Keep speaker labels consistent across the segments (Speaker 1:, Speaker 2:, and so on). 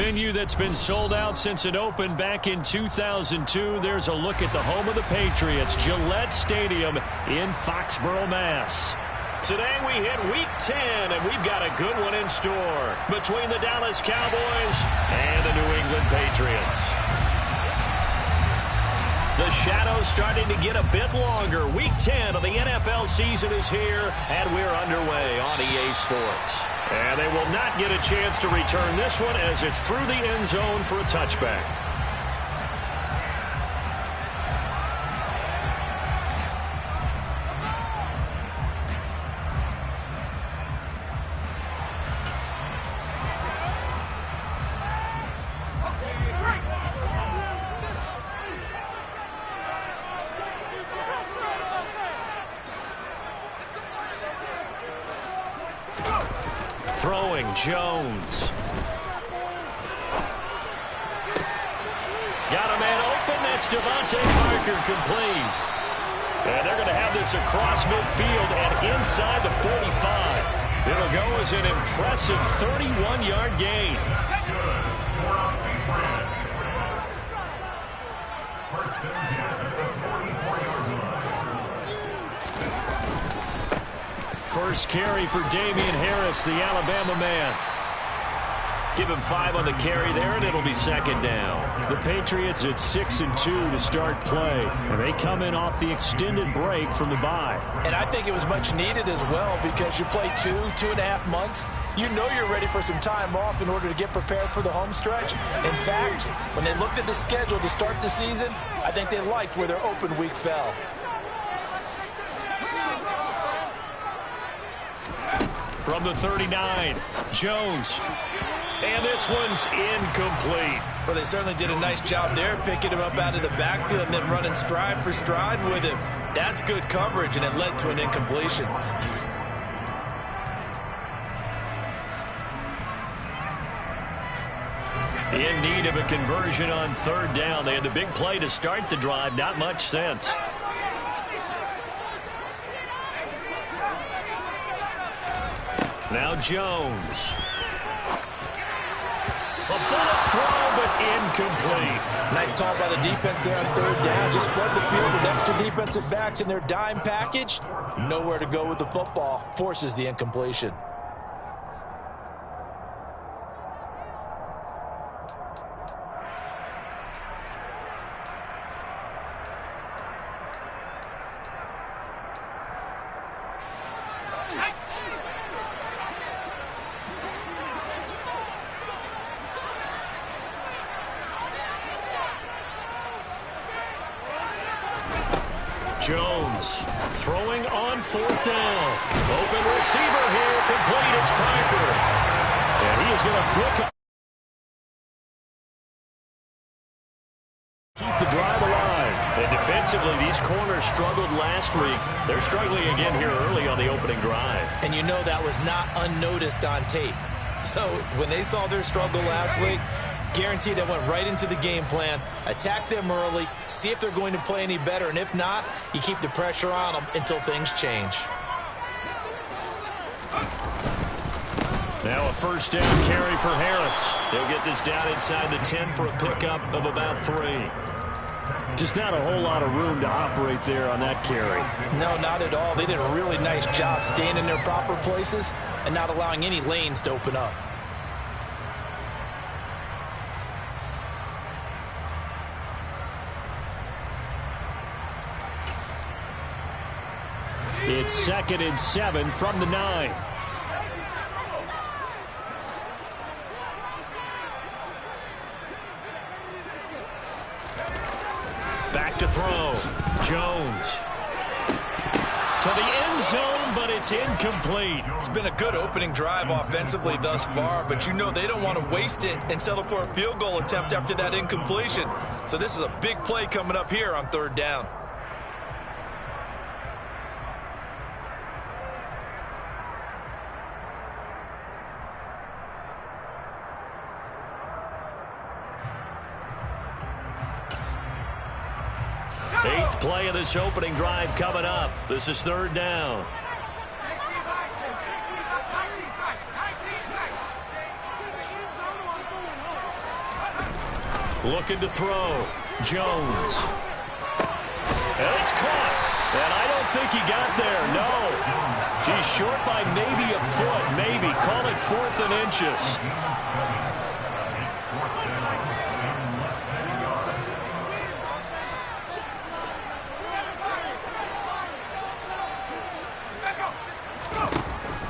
Speaker 1: venue that's been sold out since it opened back in 2002. There's a look at the home of the Patriots, Gillette Stadium in Foxborough, Mass. Today we hit Week 10, and we've got a good one in store between the Dallas Cowboys and the New England Patriots. The shadow's starting to get a bit longer. Week 10 of the NFL season is here, and we're underway on EA Sports. And they will not get a chance to return this one as it's through the end zone for a touchback. Throwing, Jones. Got a man open. That's Devontae Parker, complete. And they're going to have this across midfield and inside the 45. It'll go as an impressive 31-yard gain. First carry for Damian Harris, the Alabama man. Give him 5 on the carry there, and it'll be second down. The Patriots at 6-2 to start play, and they come in off the extended break from the bye.
Speaker 2: And I think it was much needed as well because you play 2.5 months. You know you're ready for some time off in order to get prepared for the home stretch. In fact, when they looked at the schedule to start the season, I think they liked where their open week fell.
Speaker 1: From the 39, Jones. And this one's incomplete.
Speaker 2: Well, they certainly did a nice job there, picking him up out of the backfield and then running stride for stride with him. That's good coverage, and it led to an incompletion.
Speaker 1: In need of a conversion on third down. They had the big play to start the drive. Not much sense. Now Jones. A bullet throw, but incomplete.
Speaker 2: Nice call by the defense there on third down. Just flood the field with extra defensive backs in their dime package. Nowhere to go with the football. Forces the incompletion.
Speaker 1: Jones throwing on fourth down. Open receiver here, complete. It's Parker. And he is going to pick up. Keep the drive alive. And defensively, these corners struggled last week. They're struggling again here early on the opening drive.
Speaker 2: And you know that was not unnoticed on tape. So when they saw their struggle last week, guaranteed they went right into the game plan, attack them early, see if they're going to play any better, and if not, you keep the pressure on them until things change.
Speaker 1: Now a first down carry for Harris. He'll get this down inside the 10 for a pickup of about 3. Just not a whole lot of room to operate there on that carry.
Speaker 2: No, not at all. They did a really nice job staying in their proper places and not allowing any lanes to open up.
Speaker 1: It's 2nd and 7 from the 9. Back to throw. Jones. To the end zone, but it's incomplete.
Speaker 2: It's been a good opening drive offensively thus far, but you know they don't want to waste it and settle for a field goal attempt after that incompletion. So this is a big play coming up here on third down.
Speaker 1: Eighth play of this opening drive coming up. This is third down. Looking to throw. Jones. And it's caught. And I don't think he got there. No. He's short by maybe a foot. Maybe. Call it 4th and inches.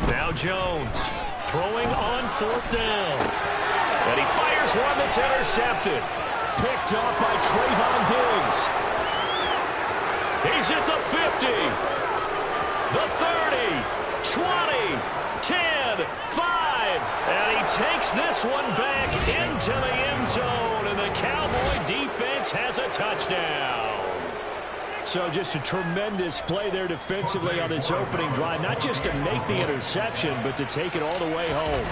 Speaker 1: Now Jones throwing on 4th down. And he fires one that's intercepted. Picked up by Trayvon Diggs. He's at the 50, the 30, 20, 10, 5. And he takes this one back into the end zone. And the Cowboy defense has a touchdown. So just a tremendous play there defensively on this opening drive. Not just to make the interception, but to take it all the way home.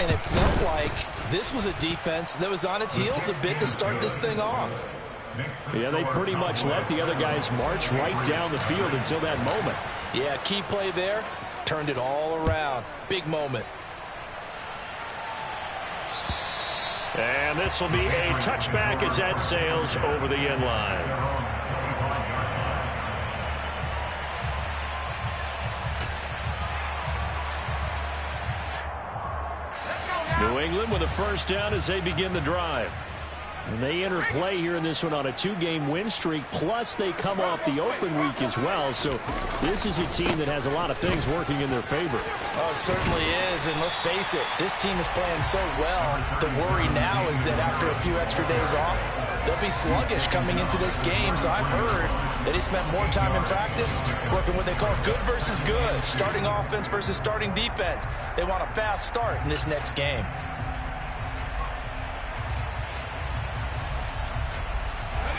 Speaker 2: And it felt like this was a defense that was on its heels a bit to start this thing off.
Speaker 1: Yeah, they pretty much let the other guys march right down the field until that moment.
Speaker 2: Yeah, key play there. Turned it all around. Big moment.
Speaker 1: And this will be a touchback as that sails over the end line. New England with a first down as they begin the drive. And they enter play here in this one on a 2-game win streak, plus they come off the open week as well. So this is a team that has a lot of things working in their favor.
Speaker 2: Oh, it certainly is, and let's face it, this team is playing so well. The worry now is that after a few extra days off, they'll be sluggish coming into this game. So I've heard that they spent more time in practice working what they call good versus good, starting offense versus starting defense. They want a fast start in this next game.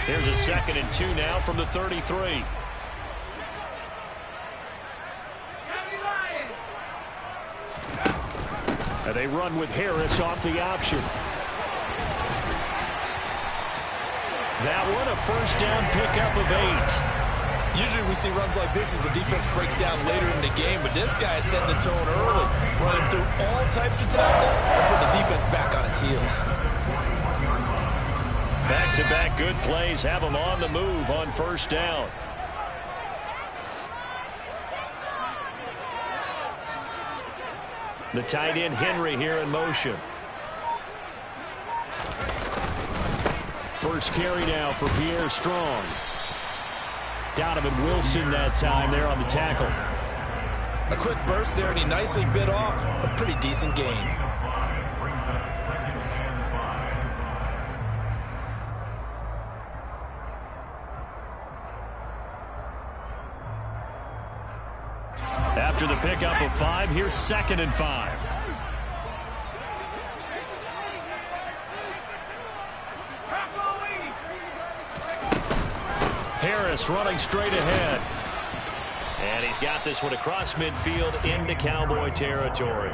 Speaker 1: Here's a 2nd and 2 now from the 33. And they run with Harris off the option. That one a first down pickup of 8.
Speaker 2: Usually we see runs like this as the defense breaks down later in the game, but this guy is setting the tone early, running through all types of tackles and putting the defense back on its heels.
Speaker 1: Back-to-back good plays have them on the move on first down. The tight end Henry here in motion. First carry now for Pierre Strong. Donovan Wilson that time there on the tackle.
Speaker 2: A quick burst there, and he nicely bit off a pretty decent gain.
Speaker 1: After the pickup of 5, here's 2nd and 5. Harris running straight ahead. And he's got this one across midfield into Cowboy territory.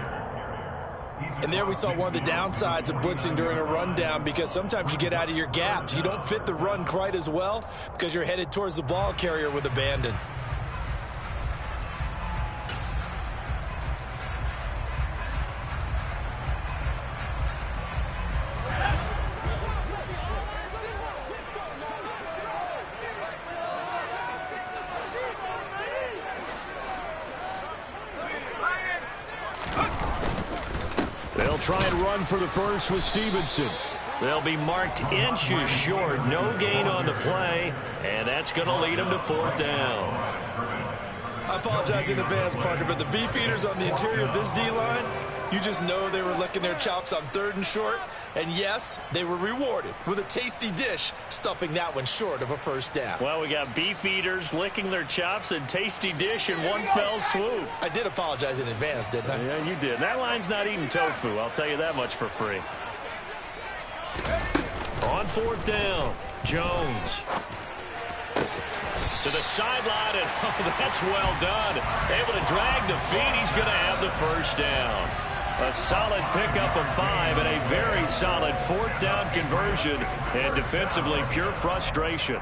Speaker 2: And there we saw one of the downsides of blitzing during a rundown, because sometimes you get out of your gaps. You don't fit the run quite as well because you're headed towards the ball carrier with abandon.
Speaker 1: Try and run for the first with Stevenson. They'll be marked inches short. No gain on the play, and that's going to lead them to 4th down.
Speaker 2: I apologize in advance, partner, but the beefeaters on the interior of this D-line, you just know they were licking their chops on 3rd and short. And yes, they were rewarded with a tasty dish, stuffing that one short of a first down.
Speaker 1: Well, we got beefeaters licking their chops and tasty dish in one fell swoop.
Speaker 2: I did apologize in advance, didn't I?
Speaker 1: Yeah, you did. That line's not eating tofu. I'll tell you that much for free. On 4th down, Jones. To the sideline, and oh, that's well done. Able to drag the feet. He's going to have the first down. A solid pickup of 5 and a very solid 4th down conversion. And defensively, pure frustration.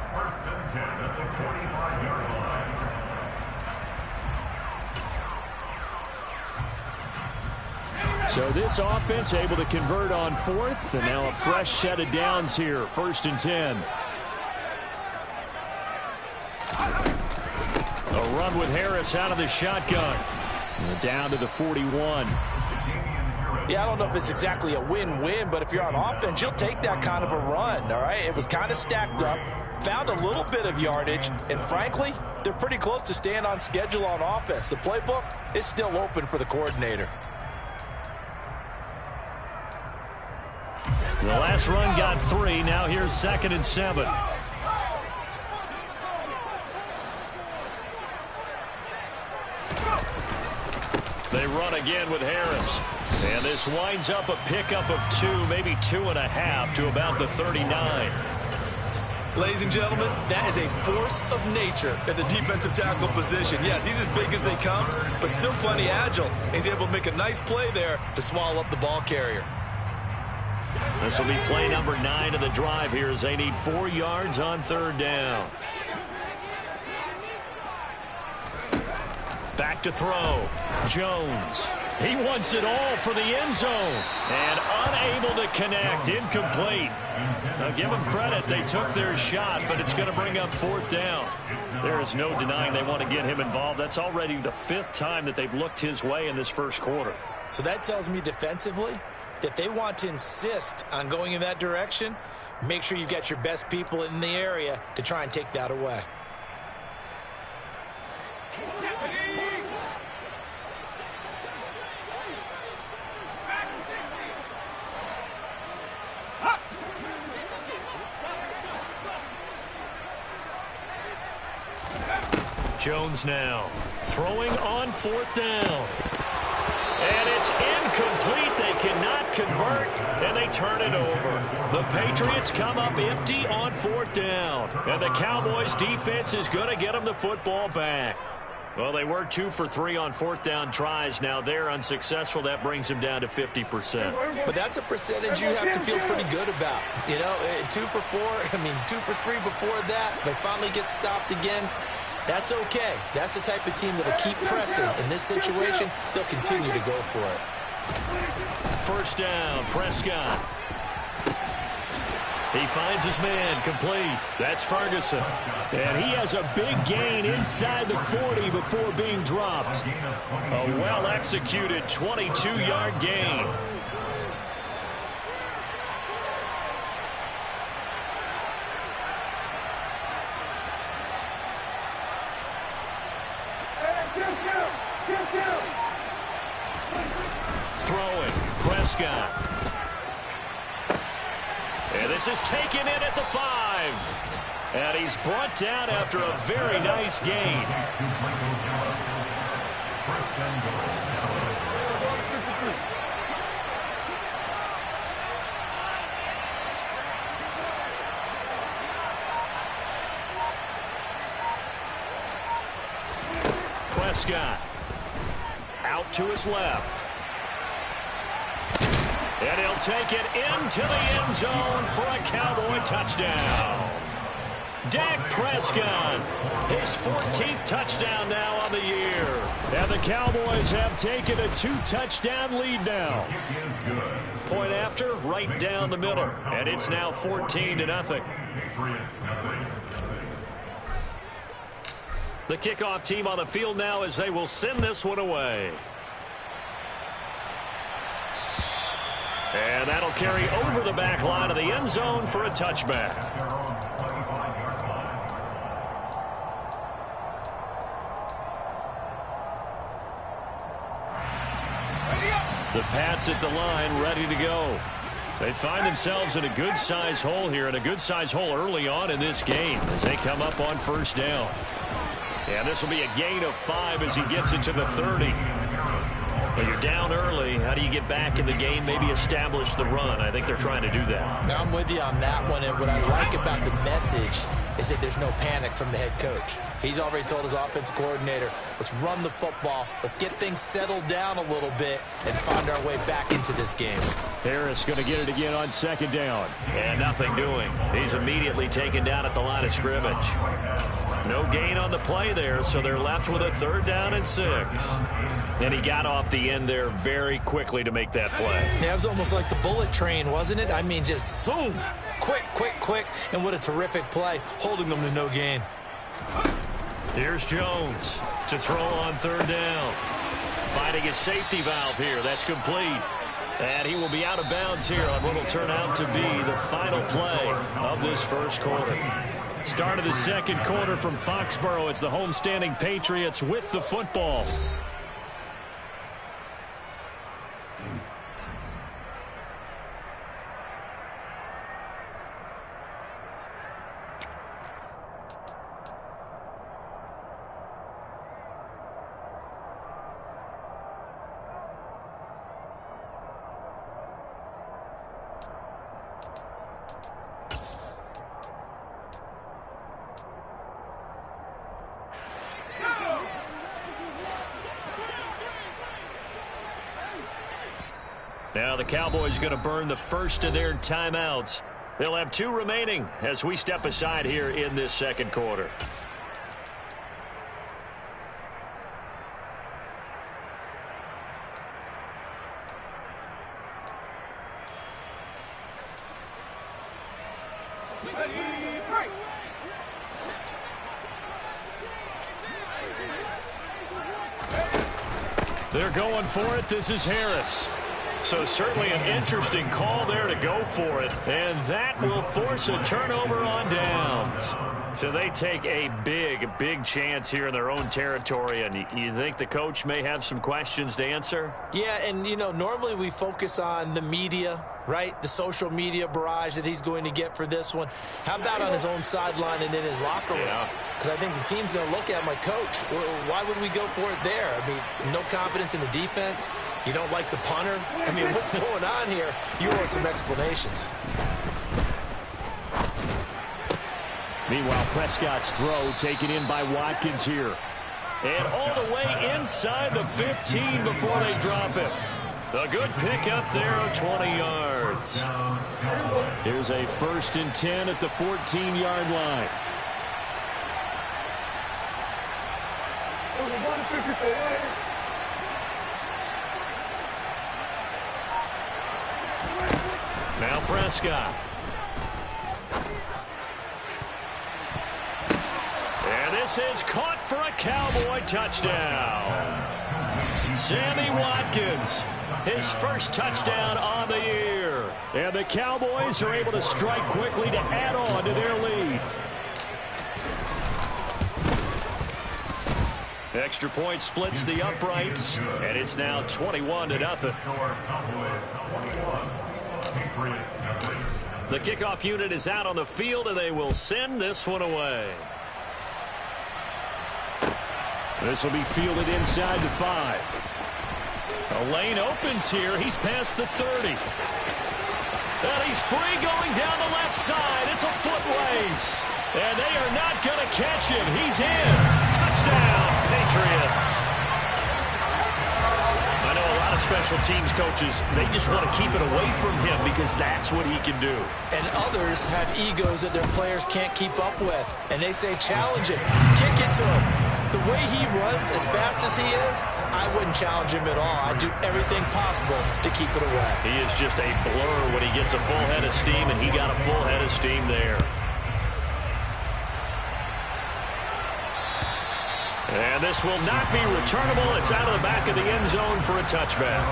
Speaker 1: So this offense able to convert on fourth, and now a fresh set of downs here, 1st and 10. A run with Harris out of the shotgun. Down to the 41.
Speaker 2: Yeah, I don't know if it's exactly a win-win, but if you're on offense, you'll take that kind of a run, all right? It was kind of stacked up, found a little bit of yardage, and frankly, they're pretty close to staying on schedule on offense. The playbook is still open for the coordinator.
Speaker 1: The last run got 3. Now here's 2nd and 7. They run again with Harris. And this winds up a pickup of 2, maybe 2.5 to about the 39.
Speaker 2: Ladies and gentlemen, that is a force of nature at the defensive tackle position. Yes, he's as big as they come, but still plenty agile. He's able to make a nice play there to swallow up the ball carrier.
Speaker 1: This will be play number 9 of the drive here as they need 4 yards on 3rd down. Back to throw. Jones. He wants it all for the end zone. And unable to connect. Incomplete. Now give them credit. They took their shot, but it's going to bring up 4th down. There is no denying they want to get him involved. That's already the 5th time that they've looked his way in this first quarter.
Speaker 2: So that tells me defensively that they want to insist on going in that direction. Make sure you've got your best people in the area to try and take that away.
Speaker 1: Jones now throwing on 4th down. And it's incomplete. They cannot convert, and they turn it over. The Patriots come up empty on 4th down. And the Cowboys defense is going to get them the football back. Well, they were 2 for 3 on 4th down tries. Now they're unsuccessful. That brings them down to 50%.
Speaker 2: But that's a percentage you have to feel pretty good about. You know, 2 for 4, 2 for 3 before that. They finally get stopped again. That's okay. That's the type of team that will keep pressing. In this situation, they'll continue to go for it.
Speaker 1: 1st down, Prescott. He finds his man, complete. That's Ferguson. And he has a big gain inside the 40 before being dropped. A well-executed 22-yard gain. Throwing, Prescott. And this is taken in at the 5. And he's brought down after a very nice gain. Prescott out to his left. And he'll take it into the end zone for a Cowboy touchdown. Dak Prescott, his 14th touchdown now on the year. And the Cowboys have taken a 2-touchdown lead now. Point after, right down the middle. And it's now 14-0. The kickoff team on the field now as they will send this one away. And that'll carry over the back line of the end zone for a touchback. The Pats at the line, ready to go. They find themselves in a good-sized hole here, and a good-sized hole early on in this game as they come up on 1st down. And this will be a gain of 5 as he gets into the 30. But you're down early. How do you get back in the game, maybe establish the run? I think they're trying to do that.
Speaker 2: Now I'm with you on that one, and what I like about the message is that there's no panic from the head coach. He's already told his offensive coordinator, let's run the football, let's get things settled down a little bit and find our way back into this game.
Speaker 1: Harris going to get it again on second down. And nothing doing. He's immediately taken down at the line of scrimmage. No gain on the play there, so they're left with a 3rd down and 6. And he got off the end there very quickly to make that play.
Speaker 2: Yeah, it was almost like the bullet train, wasn't it? I mean, just zoom. Quick, quick, quick. And what a terrific play, holding them to no gain.
Speaker 1: Here's Jones to throw on 3rd down. Finding a safety valve here. That's complete. And he will be out of bounds here on what will turn out to be the final play of this first quarter. Start of the second quarter from Foxborough. It's the homestanding Patriots with the football. Now the Cowboys going to burn the first of their timeouts. They'll have 2 remaining as we step aside here in this second quarter. They're going for it. This is Harris. So certainly an interesting call there to go for it. And that will force a turnover on downs. So they take a big chance here in their own territory. And you think the coach may have some questions to answer?
Speaker 2: Yeah, and, you know, normally we focus on the media, right? The social media barrage that he's going to get for this one. How about on his own sideline and in his locker room? Because I think the team's going to look at him like, Coach, why would we go for it there? I mean, no confidence in the defense. You don't like the punter? I mean, what's going on here? You owe some explanations.
Speaker 1: Meanwhile, Prescott's throw taken in by Watkins here. And all the way inside the 15 before they drop it. A good pickup there of 20 yards. Here's a 1st and 10 at the 14-yard line. Now Prescott. And this is caught for a Cowboy touchdown. Sammy Watkins, his first touchdown on the year. And the Cowboys are able to strike quickly to add on to their lead. Extra point splits the uprights, and it's now 21-0. The kickoff unit is out on the field, and they will send this one away. This will be fielded inside the 5. A lane opens here. He's past the 30. And he's free going down the left side. It's a foot race. And they are not going to catch him. He's in. Touchdown, Patriots. I know a lot of special teams coaches, they just want to keep it away from him because that's what he can do.
Speaker 2: And others have egos that their players can't keep up with. And they say, challenge him. Kick it to him. The way he runs as fast as he is, I wouldn't challenge him at all. I'd do everything possible to keep it away.
Speaker 1: He is just a blur when he gets a full head of steam, and he got a full head of steam there. And this will not be returnable. It's out of the back of the end zone for a touchback.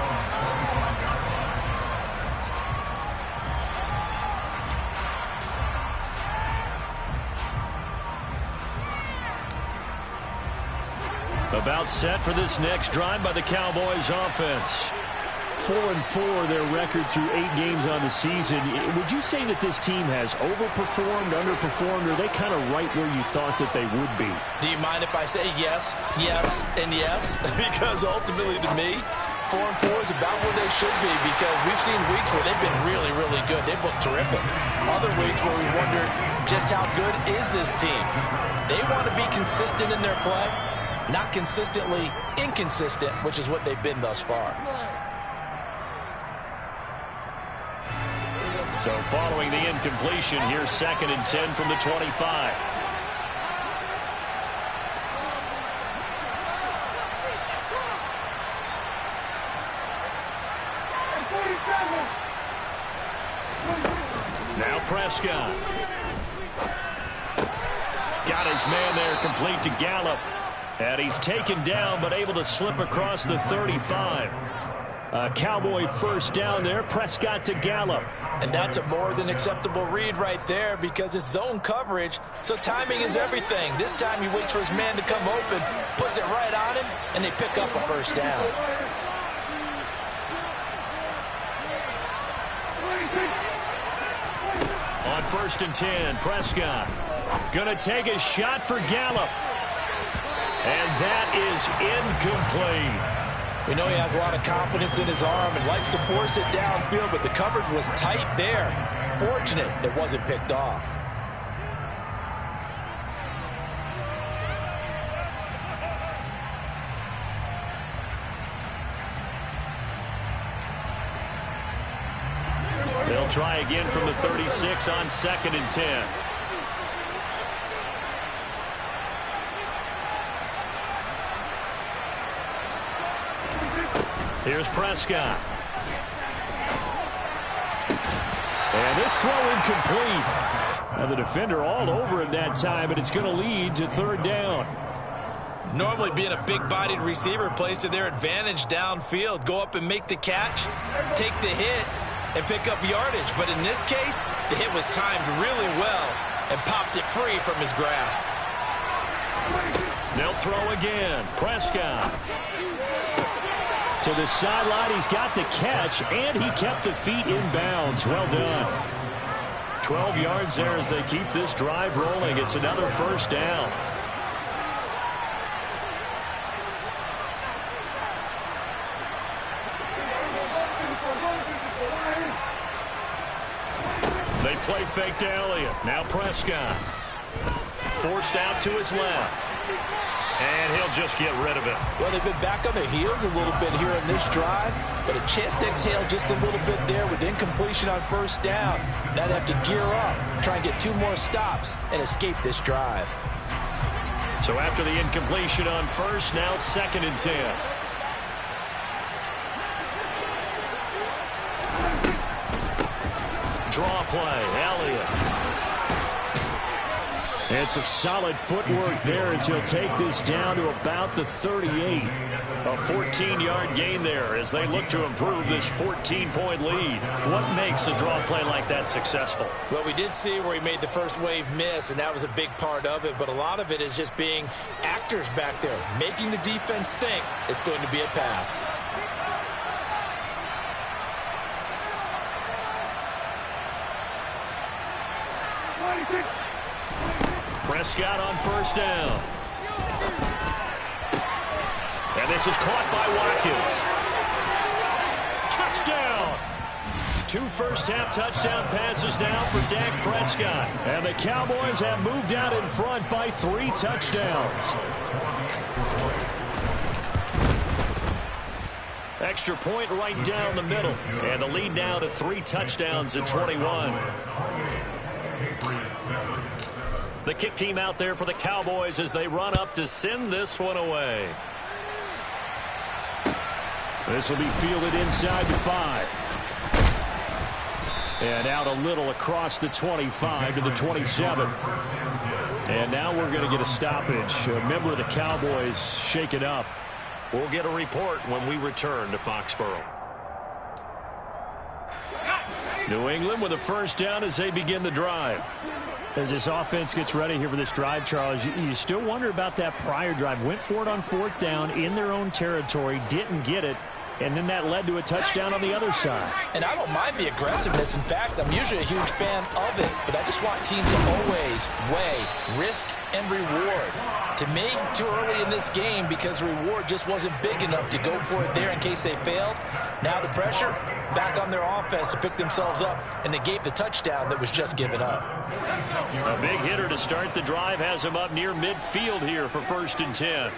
Speaker 1: About set for this next drive by the Cowboys offense. 4-4 their record through 8 games on the season. Would you say that this team has overperformed, underperformed, or are they kind of right where you thought that they would be?
Speaker 2: Do you mind if I say yes, yes, and yes? Because ultimately to me, 4-4 is about where they should be because we've seen weeks where they've been really, really good. They've looked terrific. Other weeks where we wondered just how good is this team. They want to be consistent in their play, not consistently inconsistent, which is what they've been thus far.
Speaker 1: So following the incompletion, here's 2nd and 10 from the 25. Now Prescott. Got his man there, complete to Gallup. And he's taken down, but able to slip across the 35. A Cowboy first down there, Prescott to Gallup.
Speaker 2: And that's a more than acceptable read right there because it's zone coverage, so timing is everything. This time he waits for his man to come open, puts it right on him, and they pick up a first down.
Speaker 1: On 1st and 10, Prescott going to take a shot for Gallup. And that is incomplete.
Speaker 2: We know he has a lot of confidence in his arm and likes to force it downfield, but the coverage was tight there. Fortunate it wasn't picked off.
Speaker 1: They'll try again from the 36 on 2nd and 10. Here's Prescott. And this throw incomplete. Now the defender all over him that time, but it's going to lead to 3rd down.
Speaker 2: Normally being a big-bodied receiver plays to their advantage downfield. Go up and make the catch, take the hit, and pick up yardage. But in this case, the hit was timed really well and popped it free from his grasp.
Speaker 1: They'll throw again. Prescott. To the sideline, he's got the catch, and he kept the feet in bounds. Well done. 12 yards there as they keep this drive rolling. It's another first down. They play fake to Elliott. Now Prescott. Forced out to his left. And he'll just get rid of it.
Speaker 2: Well, they've been back on their heels a little bit here in this drive, but a chance to exhale just a little bit there with incompletion on 1st down. Now they have to gear up, try and get 2 more stops, and escape this drive.
Speaker 1: So after the incompletion on 1st, now 2nd and 10. Draw play, Elliott. And some solid footwork there as he'll take this down to about the 38. A 14-yard gain there as they look to improve this 14-point lead. What makes a draw play like that successful?
Speaker 2: Well, we did see where he made the first wave miss, and that was a big part of it. But a lot of it is just being actors back there, making the defense think it's going to be a pass.
Speaker 1: Prescott on 1st down. And this is caught by Watkins. Touchdown! 2 first-half touchdown passes now for Dak Prescott. And the Cowboys have moved out in front by 3 touchdowns. Extra point right down the middle. And the lead now to 3 touchdowns at 21. The kick team out there for the Cowboys as they run up to send this one away. This will be fielded inside the 5. And out a little across the 25 to the 27. And now we're going to get a stoppage. A member of the Cowboys shaken up. We'll get a report when we return to Foxborough. New England with a first down as they begin the drive. As this offense gets ready here for this drive, Charles, you still wonder about that prior drive. Went for it on 4th down in their own territory, didn't get it, and then that led to a touchdown on the other side.
Speaker 2: And I don't mind the aggressiveness. In fact, I'm usually a huge fan of it, but I just want teams to always weigh risk and reward. To me, too early in this game because the reward just wasn't big enough to go for it there in case they failed. Now the pressure back on their offense to pick themselves up and negate the touchdown that was just given up.
Speaker 1: A big hitter to start the drive has him up near midfield here for 1st and 10.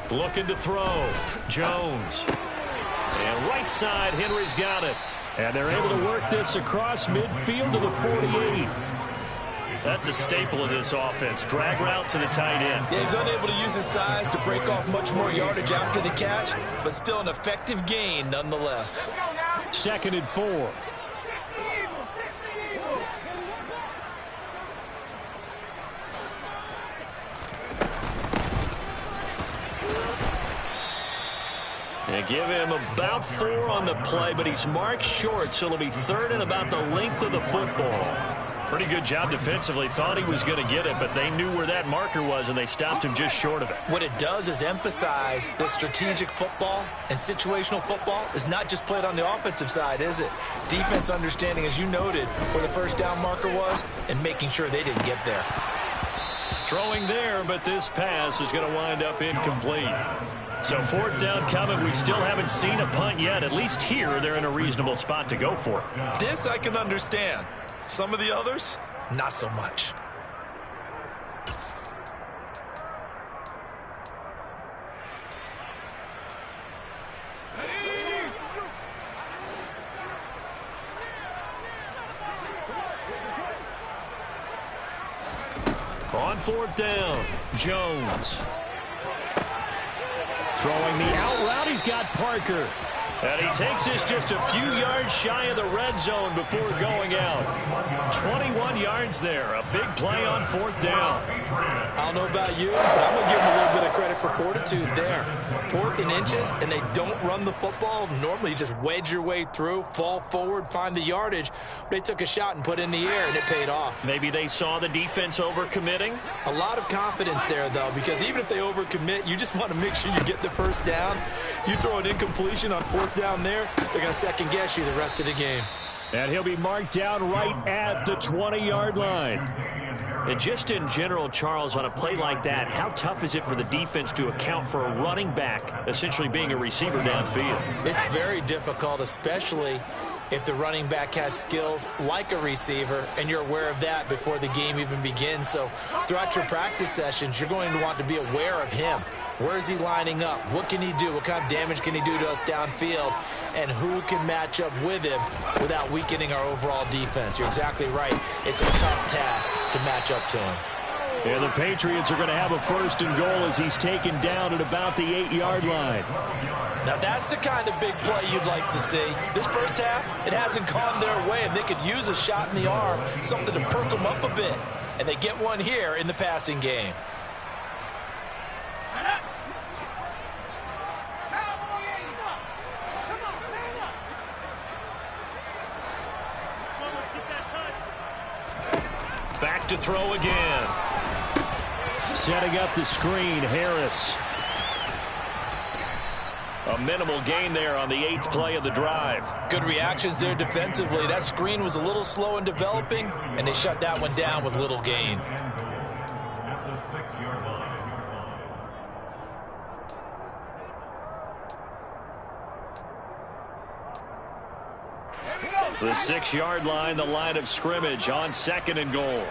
Speaker 1: Looking to throw. Jones. And right side, Henry's got it. And they're able to work this across midfield to the 48. That's a staple of this offense. Drag route to the tight end.
Speaker 2: Yeah, he's unable to use his size to break off much more yardage after the catch, but still an effective gain nonetheless.
Speaker 1: 2nd and 4. They give him about 4 on the play, but he's marked short, so it'll be 3rd and about the length of the football. Pretty good job defensively. Thought he was going to get it, but they knew where that marker was, and they stopped him just short of it.
Speaker 2: What it does is emphasize that strategic football and situational football is not just played on the offensive side, is it? Defense understanding, as you noted, where the first down marker was and making sure they didn't get there.
Speaker 1: Throwing there, but this pass is going to wind up incomplete. So 4th down coming. We still haven't seen a punt yet. At least here, they're in a reasonable spot to go for it.
Speaker 2: This I can understand. Some of the others, not so much.
Speaker 1: On 4th down, Jones. Throwing the out route, he's got Parker. And he takes this just a few yards shy of the red zone before going out. 21 yards there. A big play on 4th down.
Speaker 2: I don't know about you, but I'm going to give him a little bit of credit for fortitude there. 4th and inches, and they don't run the football. Normally, you just wedge your way through, fall forward, find the yardage. They took a shot and put it in the air, and it paid off.
Speaker 1: Maybe they saw the defense overcommitting.
Speaker 2: A lot of confidence there, though, because even if they overcommit, you just want to make sure you get the first down. You throw an incompletion on 4th down there, they're going to second-guess you the rest of the game.
Speaker 1: And he'll be marked down right at the 20-yard line. And just in general, Charles, on a play like that, how tough is it for the defense to account for a running back essentially being a receiver downfield?
Speaker 2: It's very difficult, especially if the running back has skills like a receiver, and you're aware of that before the game even begins. So throughout your practice sessions, you're going to want to be aware of him. Where is he lining up? What can he do? What kind of damage can he do to us downfield? And who can match up with him without weakening our overall defense? You're exactly right. It's a tough task to match up to him.
Speaker 1: Yeah, the Patriots are going to have a 1st and goal as he's taken down at about the 8-yard line.
Speaker 2: Now that's the kind of big play you'd like to see. This first half, it hasn't gone their way, and they could use a shot in the arm, something to perk them up a bit. And they get one here in the passing game.
Speaker 1: Back to throw again. Setting up the screen, Harris. A minimal gain there on the 8th play of the drive.
Speaker 2: Good reactions there defensively. That screen was a little slow in developing, and they shut that one down with little gain.
Speaker 1: The 6-yard line, the line of scrimmage on 2nd and goal.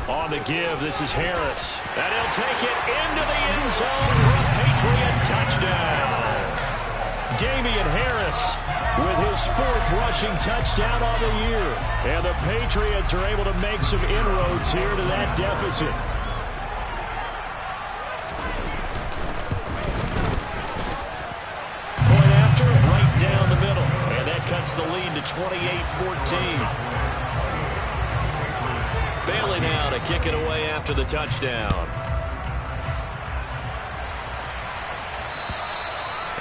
Speaker 1: On the give, this is Harris. And he'll take it into the end zone for a Patriot touchdown. Damian Harris with his 4th rushing touchdown on the year. And the Patriots are able to make some inroads here to that deficit. Point after, right down the middle. And that cuts the lead to 28-14. Bailey now to kick it away after the touchdown.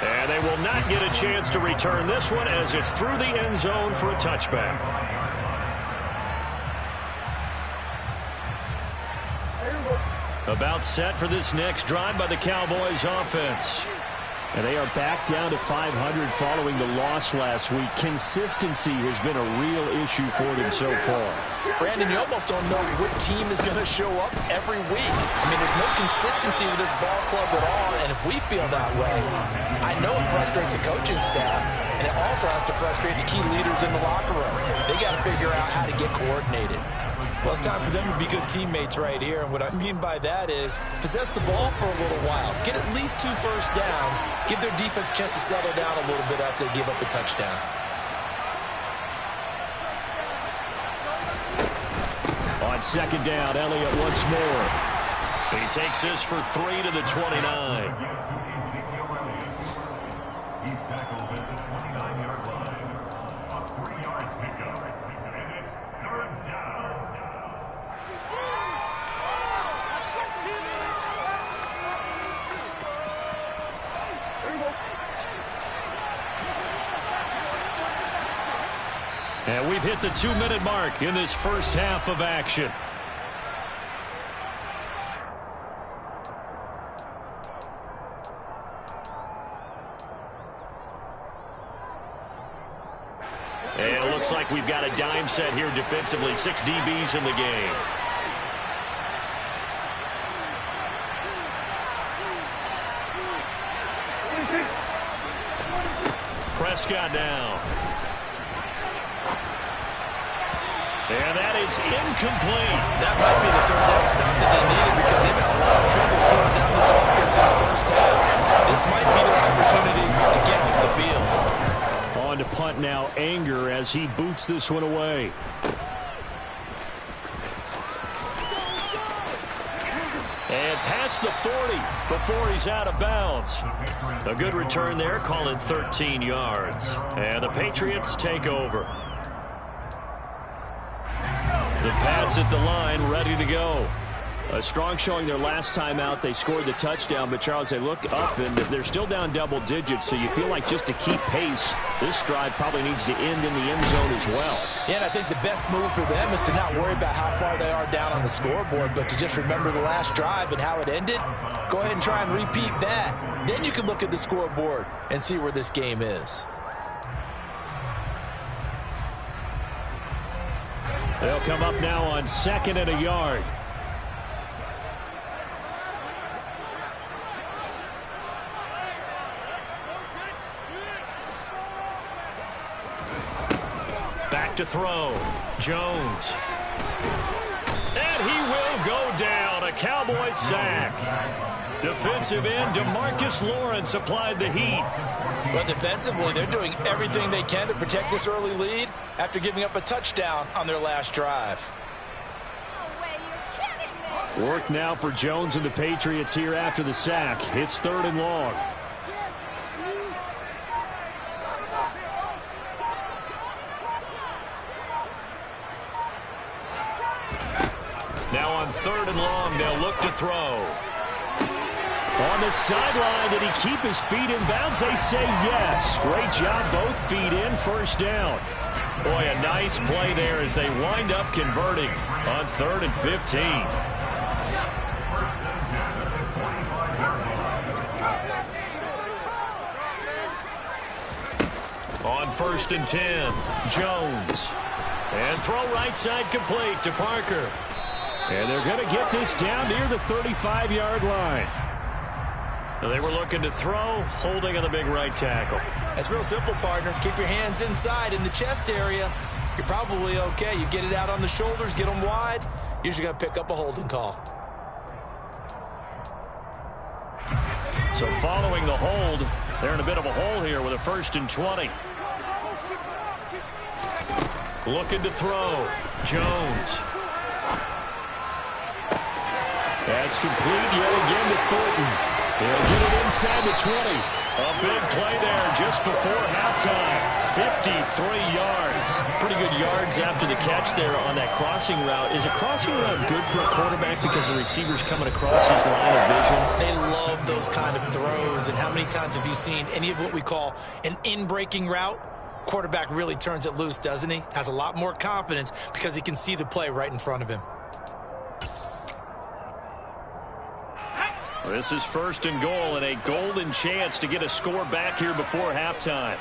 Speaker 1: And they will not get a chance to return this one as it's through the end zone for a touchback. About set for this next drive by the Cowboys offense. And they are back down to 500 following the loss last week. Consistency has been a real issue for them so far.
Speaker 2: Brandon, you almost don't know what team is going to show up every week. I mean, there's no consistency with this ball club at all, and if we feel that way, I know it frustrates the coaching staff, and it also has to frustrate the key leaders in the locker room. They got to figure out how to get coordinated. Well, it's time for them to be good teammates right here, and what I mean by that is possess the ball for a little while, get at least 2 first downs, give their defense a chance to settle down a little bit after they give up a touchdown.
Speaker 1: On second down, Elliott once more. He takes this for 3 to the 29. And we've hit the 2-minute mark in this first half of action. And it looks like we've got a dime set here defensively. 6 DBs in the game. Prescott now. And that is incomplete.
Speaker 2: That might be the third down stop that they needed because they've had a lot of trouble slowing down this offense in the first half. This might be their opportunity to get off the field.
Speaker 1: On to punt now, Anger as he boots this one away. And past the 40 before he's out of bounds. A good return there, call it 13 yards. And the Patriots take over. The Pats at the line, ready to go. A strong showing their last time out. They scored the touchdown, but Charles, they look up and they're still down double digits, so you feel like just to keep pace, this drive probably needs to end in the end zone as well.
Speaker 2: Yeah, and I think the best move for them is to not worry about how far they are down on the scoreboard, but to just remember the last drive and how it ended. Go ahead and try and repeat that. Then you can look at the scoreboard and see where this game is.
Speaker 1: They'll come up now on 2nd and a yard. Back to throw. Jones. And he will go down. A Cowboys sack. Defensive end DeMarcus Lawrence applied the heat.
Speaker 2: But defensively, they're doing everything they can to protect this early lead after giving up a touchdown on their last drive.
Speaker 1: Work now for Jones and the Patriots here after the sack. It's 3rd and long. Now on 3rd and long, they'll look to throw. On the sideline, did he keep his feet in bounds? They say yes. Great job, both feet in, first down. Boy, a nice play there as they wind up converting on 3rd and 15. On 1st and 10, Jones. And throw right side complete to Parker. And they're going to get this down near the 35-yard line. They were looking to throw, holding on the big right tackle.
Speaker 2: That's real simple, partner. Keep your hands inside in the chest area. You're probably okay. You get it out on the shoulders, get them wide. Usually going to pick up a holding call.
Speaker 1: So following the hold, they're in a bit of a hole here with a 1st and 20. Looking to throw. Jones. That's complete yet again to Thornton. They'll get it inside the 20. A big play there just before halftime. 53 yards. Pretty good yards after the catch there on that crossing route. Is a crossing route good for a quarterback because the receiver's coming across his line of vision?
Speaker 2: They love those kind of throws. And how many times have you seen any of what we call an in-breaking route? Quarterback really turns it loose, doesn't he? Has a lot more confidence because he can see the play right in front of him.
Speaker 1: This is 1st and goal and a golden chance to get a score back here before halftime.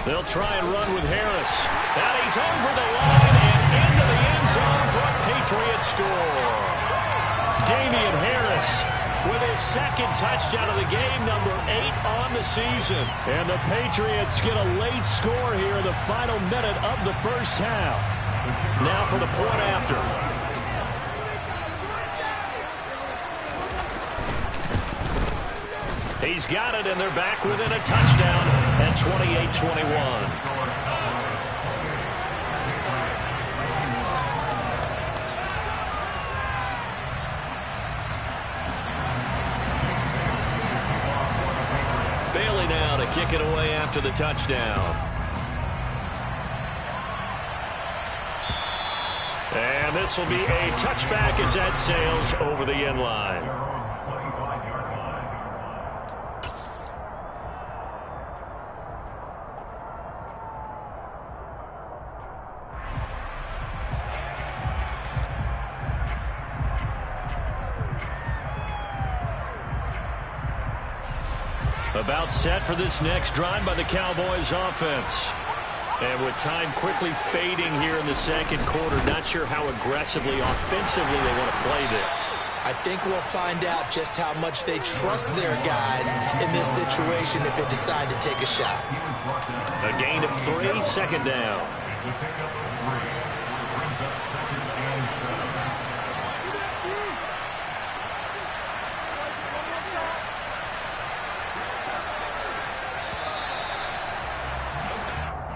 Speaker 1: They'll try and run with Harris. And he's over the line and into the end zone for a Patriot score. Damian Harris with his 2nd touchdown of the game, number 8 on the season. And the Patriots get a late score here in the final minute of the first half. Now for the point after. He's got it, and they're back within a touchdown at 28-21. Bailey now to kick it away after the touchdown. And this will be a touchback as that sails over the end line. About set for this next drive by the Cowboys offense. And with time quickly fading here in the 2nd quarter, not sure how aggressively, offensively they want to play this.
Speaker 2: I think we'll find out just how much they trust their guys in this situation if they decide to take a shot.
Speaker 1: A gain of 3, 2nd down.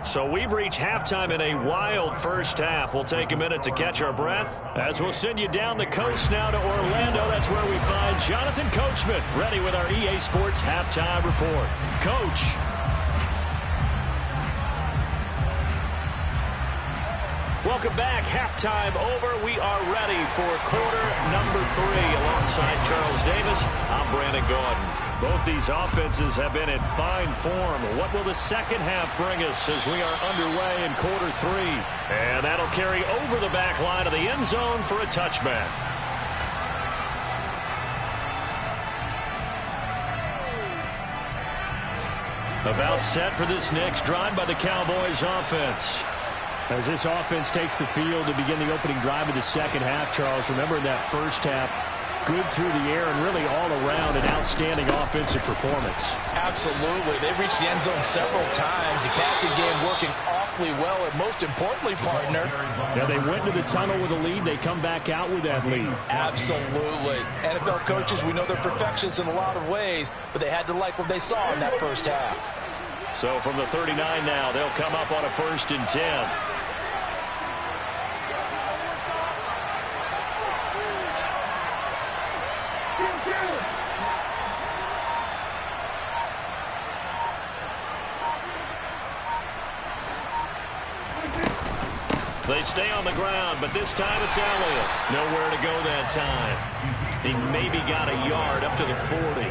Speaker 1: So we've reached halftime in a wild first half. We'll take a minute to catch our breath as we'll send you down the coast now to Orlando. That's where we find Jonathan Coachman ready with our EA Sports Halftime Report. Coach. Welcome back. Halftime over. We are ready for quarter number 3. Alongside Charles Davis, I'm Brandon Gaudin. Both these offenses have been in fine form. What will the second half bring us as we are underway in quarter 3? And that'll carry over the back line of the end zone for a touchback. About set for this next drive by the Cowboys offense. As this offense takes the field to begin the opening drive of the second half, Charles, remember in that first half, good through the air and really all around an outstanding offensive performance.
Speaker 2: Absolutely. They reached the end zone several times. The passing game working awfully well, and most importantly, partner.
Speaker 1: Yeah, they went to the tunnel with a lead. They come back out with that lead.
Speaker 2: Absolutely. NFL coaches, we know they're perfectionists in a lot of ways, but they had to like what they saw in that first half.
Speaker 1: So from the 39 now, they'll come up on a 1st and 10. They stay on the ground, but this time it's Elliott. Nowhere to go that time. He maybe got a yard up to the 40.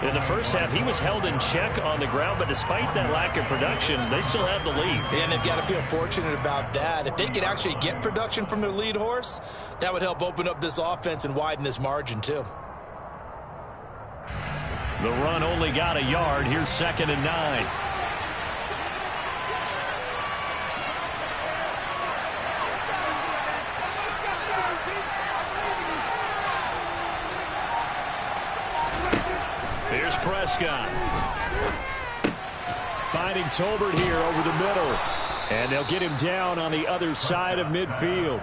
Speaker 1: In the first half, he was held in check on the ground, but despite that lack of production, they still have the lead.
Speaker 2: And they've got to feel fortunate about that. If they could actually get production from their lead horse, that would help open up this offense and widen this margin too.
Speaker 1: The run only got a yard. Here's 2nd and 9. Here's Prescott. Finding Tolbert here over the middle. And they'll get him down on the other side of midfield.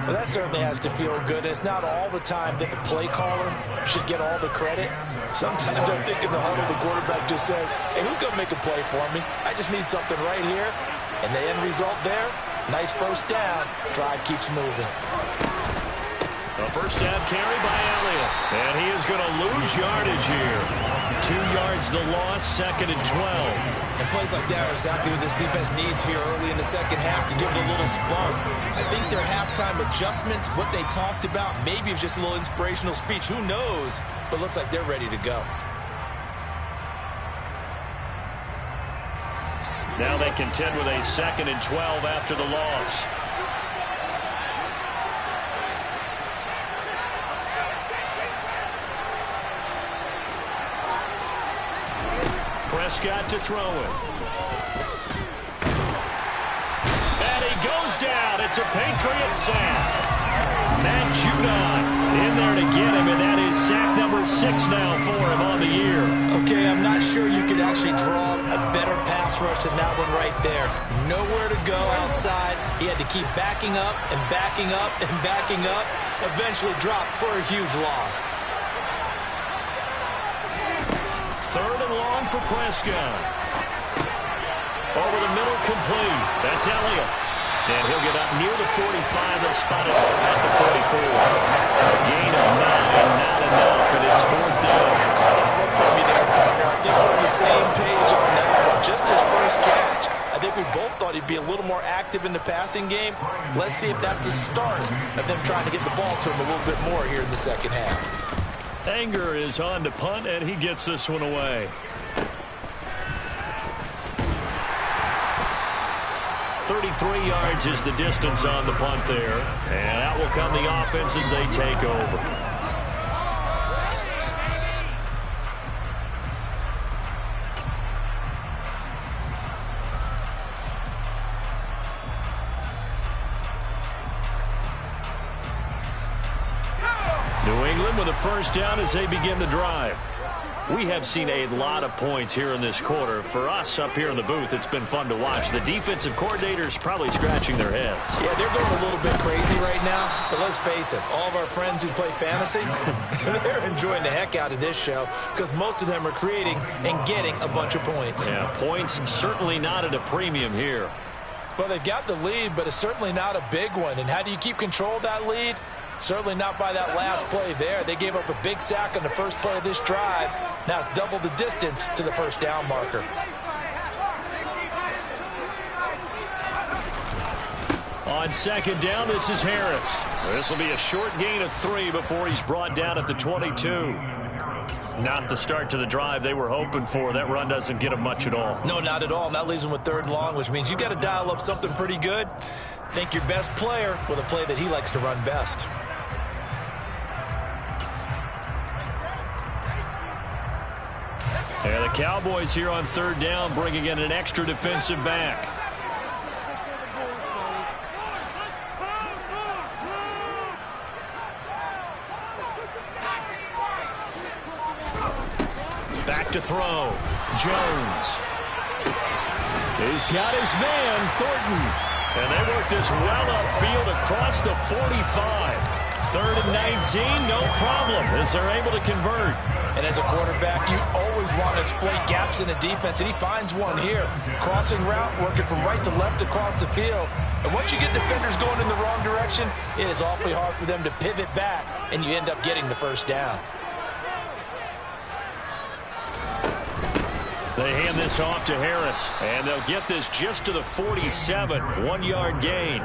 Speaker 2: Well, that certainly has to feel good. It's not all the time that the play caller should get all the credit. Sometimes I think in the huddle, the quarterback just says, hey, who's going to make a play for me? I just need something right here. And the end result there, nice first down. Drive keeps moving.
Speaker 1: A first down carry by Elliott. And he is going to lose yardage here. 2 yards the loss, 2nd and 12.
Speaker 2: And plays like that are exactly what this defense needs here early in the second half to give it a little spark. I think their halftime adjustment, what they talked about, maybe it was just a little inspirational speech. Who knows? But looks like they're ready to go.
Speaker 1: Now they contend with a 2nd and 12 after the loss. Prescott to throw it. And he goes down. It's a Patriot sack. Matt Judon in there to get him, and that is sack number 6 now for him on the year.
Speaker 2: Okay, I'm not sure you could actually draw a better pass rush than that one right there. Nowhere to go outside. He had to keep backing up and backing up and backing up. Eventually dropped for a huge loss.
Speaker 1: 3rd and long for Prescott. Over the middle, complete. That's Elliott. And he'll get up near the 45. They'll spot it at the 44. A gain of 9, not enough, and it's 4th down.
Speaker 2: From me there, partner. I think we're on the same page on that one. Just his first catch. I think we both thought he'd be a little more active in the passing game. Let's see if that's the start of them trying to get the ball to him a little bit more here in the second half.
Speaker 1: Anger is on to punt, and he gets this one away. 33 yards is the distance on the punt there. And out will come the offense as they take over. New England with a first down as they begin the drive. We have seen a lot of points here in this quarter. For us up here in the booth, it's been fun to watch. The defensive coordinators probably scratching their heads.
Speaker 2: Yeah, they're going a little bit crazy right now. But let's face it, all of our friends who play fantasy, they're enjoying the heck out of this show because most of them are creating and getting a bunch of points.
Speaker 1: Yeah, points certainly not at a premium here.
Speaker 2: Well, they've got the lead, but it's certainly not a big one. And how do you keep control of that lead? Certainly not by that last play there. They gave up a big sack on the first play of this drive. Now it's double the distance to the first down marker.
Speaker 1: On 2nd down, this is Harris. This will be a short gain of 3 before he's brought down at the 22. Not the start to the drive they were hoping for. That run doesn't get them much at all.
Speaker 2: No, not at all. And that leaves them with 3rd and long, which means you've got to dial up something pretty good. Think your best player with a play that he likes to run best.
Speaker 1: And the Cowboys here on 3rd down, bringing in an extra defensive back. Back to throw. Jones. He's got his man, Thornton. And they work this well upfield across the 45. 3rd and 19, no problem, as they're able to convert.
Speaker 2: And as a quarterback, you always want to exploit gaps in the defense, and he finds one here. Crossing route, working from right to left across the field. And once you get defenders going in the wrong direction, it is awfully hard for them to pivot back, and you end up getting the first down.
Speaker 1: They hand this off to Harris, and they'll get this just to the 47, 1-yard gain.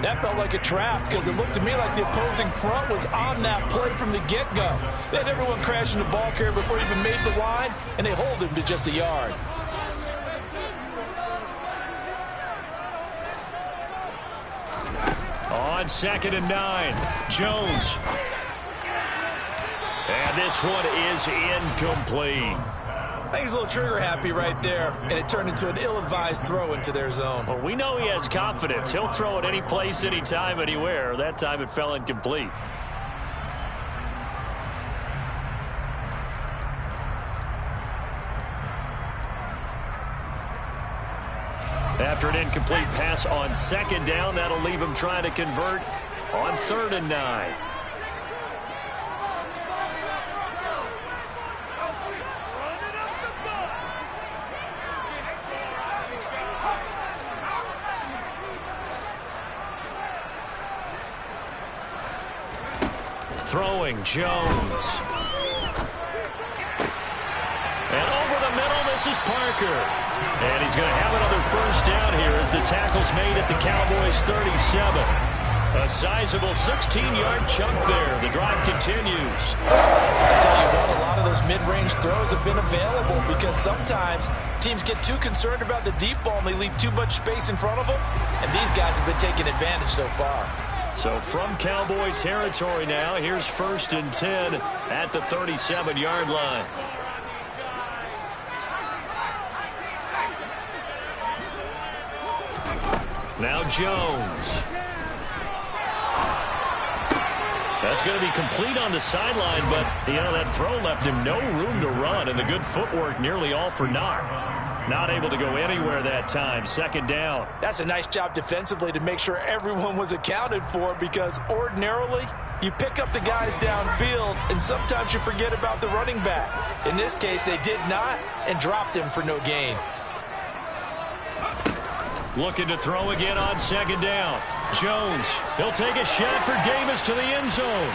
Speaker 2: That felt like a trap because it looked to me like the opposing front was on that play from the get-go. They had everyone crashing the ball carrier before he even made the line, and they hold him to just a yard.
Speaker 1: On 2nd and 9, Jones. And this one is incomplete.
Speaker 2: I think he's a little trigger happy right there, and it turned into an ill-advised throw into their zone.
Speaker 1: Well, we know he has confidence. He'll throw it any place, anytime, anywhere. That time it fell incomplete. After an incomplete pass on 2nd down, that'll leave him trying to convert on 3rd and 9. Throwing, Jones. And over the middle, this is Parker. And he's going to have another first down here as the tackle's made at the Cowboys' 37. A sizable 16-yard chunk there. The drive continues.
Speaker 2: I'll tell you what, a lot of those mid-range throws have been available because sometimes teams get too concerned about the deep ball and they leave too much space in front of them. And these guys have been taking advantage so far.
Speaker 1: So from Cowboy territory now, here's 1st and 10 at the 37-yard line. Now Jones. That's going to be complete on the sideline, but, that throw left him no room to run, and the good footwork nearly all for naught. Not able to go anywhere that time. Second down.
Speaker 2: That's a nice job defensively to make sure everyone was accounted for, because ordinarily you pick up the guys downfield and sometimes you forget about the running back. In this case, they did not and dropped him for no gain.
Speaker 1: Looking to throw again on second down. Jones, he'll take a shot for Davis to the end zone.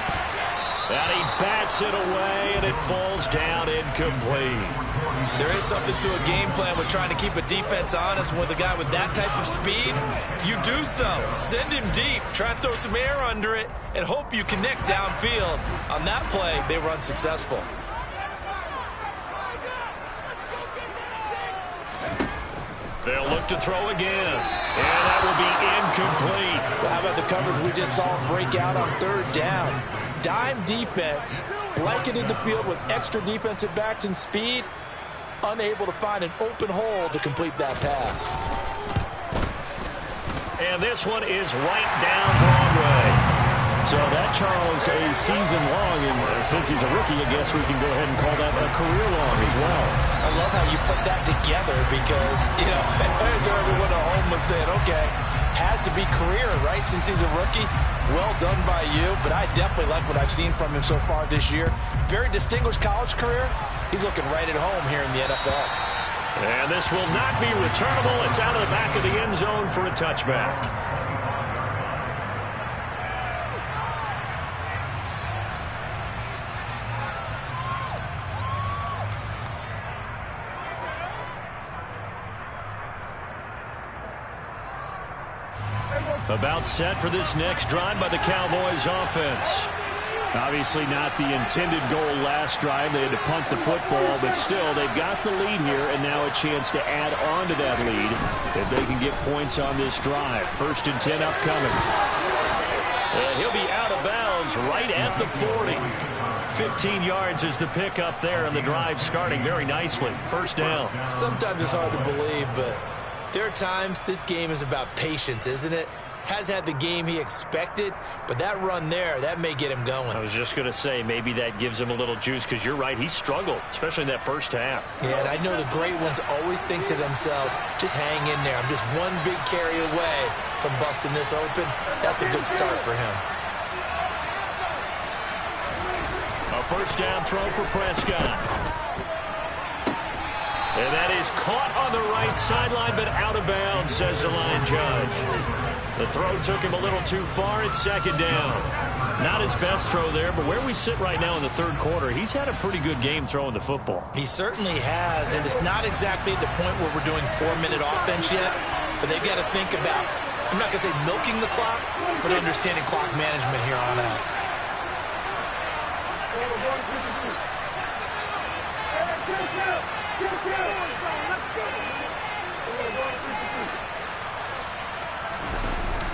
Speaker 1: And he bats it away, and it falls down incomplete.
Speaker 2: There is something to a game plan with trying to keep a defense honest. With a guy with that type of speed, you do so. Send him deep, try and throw some air under it, and hope you connect downfield. On that play, they were unsuccessful.
Speaker 1: They'll look to throw again, and that will be incomplete.
Speaker 2: Well, how about the coverage we just saw break out on third down? Dime defense, blanketed the field with extra defensive backs and speed, unable to find an open hole to complete that pass.
Speaker 1: And this one is right down Broadway. So that, Charles, a season long, and since he's a rookie, I guess we can go ahead and call that a career long as well.
Speaker 2: I love how you put that together because, everyone at home was saying, okay, has to be career, right, since he's a rookie. Well done by you, but I definitely like what I've seen from him so far this year. Very distinguished college career. He's looking right at home here in the NFL.
Speaker 1: And this will not be returnable. It's out of the back of the end zone for a touchback. About set for this next drive by the Cowboys offense. Obviously not the intended goal last drive. They had to punt the football, but still they've got the lead here, and now a chance to add on to that lead if they can get points on this drive. 1st and 10 upcoming. And he'll be out of bounds right at the 40. 15 yards is the pickup there, and the drive starting very nicely. 1st down.
Speaker 2: Sometimes it's hard to believe, but there are times this game is about patience, isn't it? Has had the game he expected, but that run there, that may get him going.
Speaker 1: I was just going to say, maybe that gives him a little juice, because you're right, he struggled, especially in that first half.
Speaker 2: Yeah, and I know the great ones always think to themselves, just hang in there. I'm just one big carry away from busting this open. That's a good start for him.
Speaker 1: A 1st down throw for Prescott. And that is caught on the right sideline, but out of bounds, says the line judge. The throw took him a little too far. It's 2nd down. Not his best throw there, but where we sit right now in the 3rd quarter, he's had a pretty good game throwing the football.
Speaker 2: He certainly has, and it's not exactly at the point where we're doing 4-minute offense yet, but they've got to think about, I'm not going to say milking the clock, but understanding clock management here on out.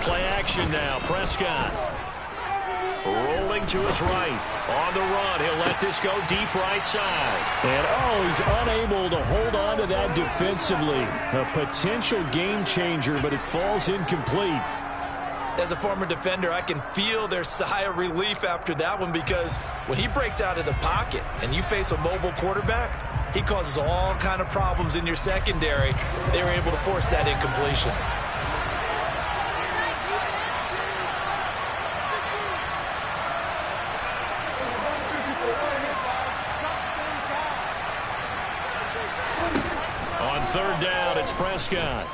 Speaker 1: Play action now. Prescott rolling to his right. On the run. He'll let this go deep right side. And, he's unable to hold on to that defensively. A potential game changer, but it falls incomplete.
Speaker 2: As a former defender, I can feel their sigh of relief after that one, because when he breaks out of the pocket and you face a mobile quarterback, he causes all kind of problems in your secondary. They were able to force that incompletion.
Speaker 1: On 3rd down, it's Prescott.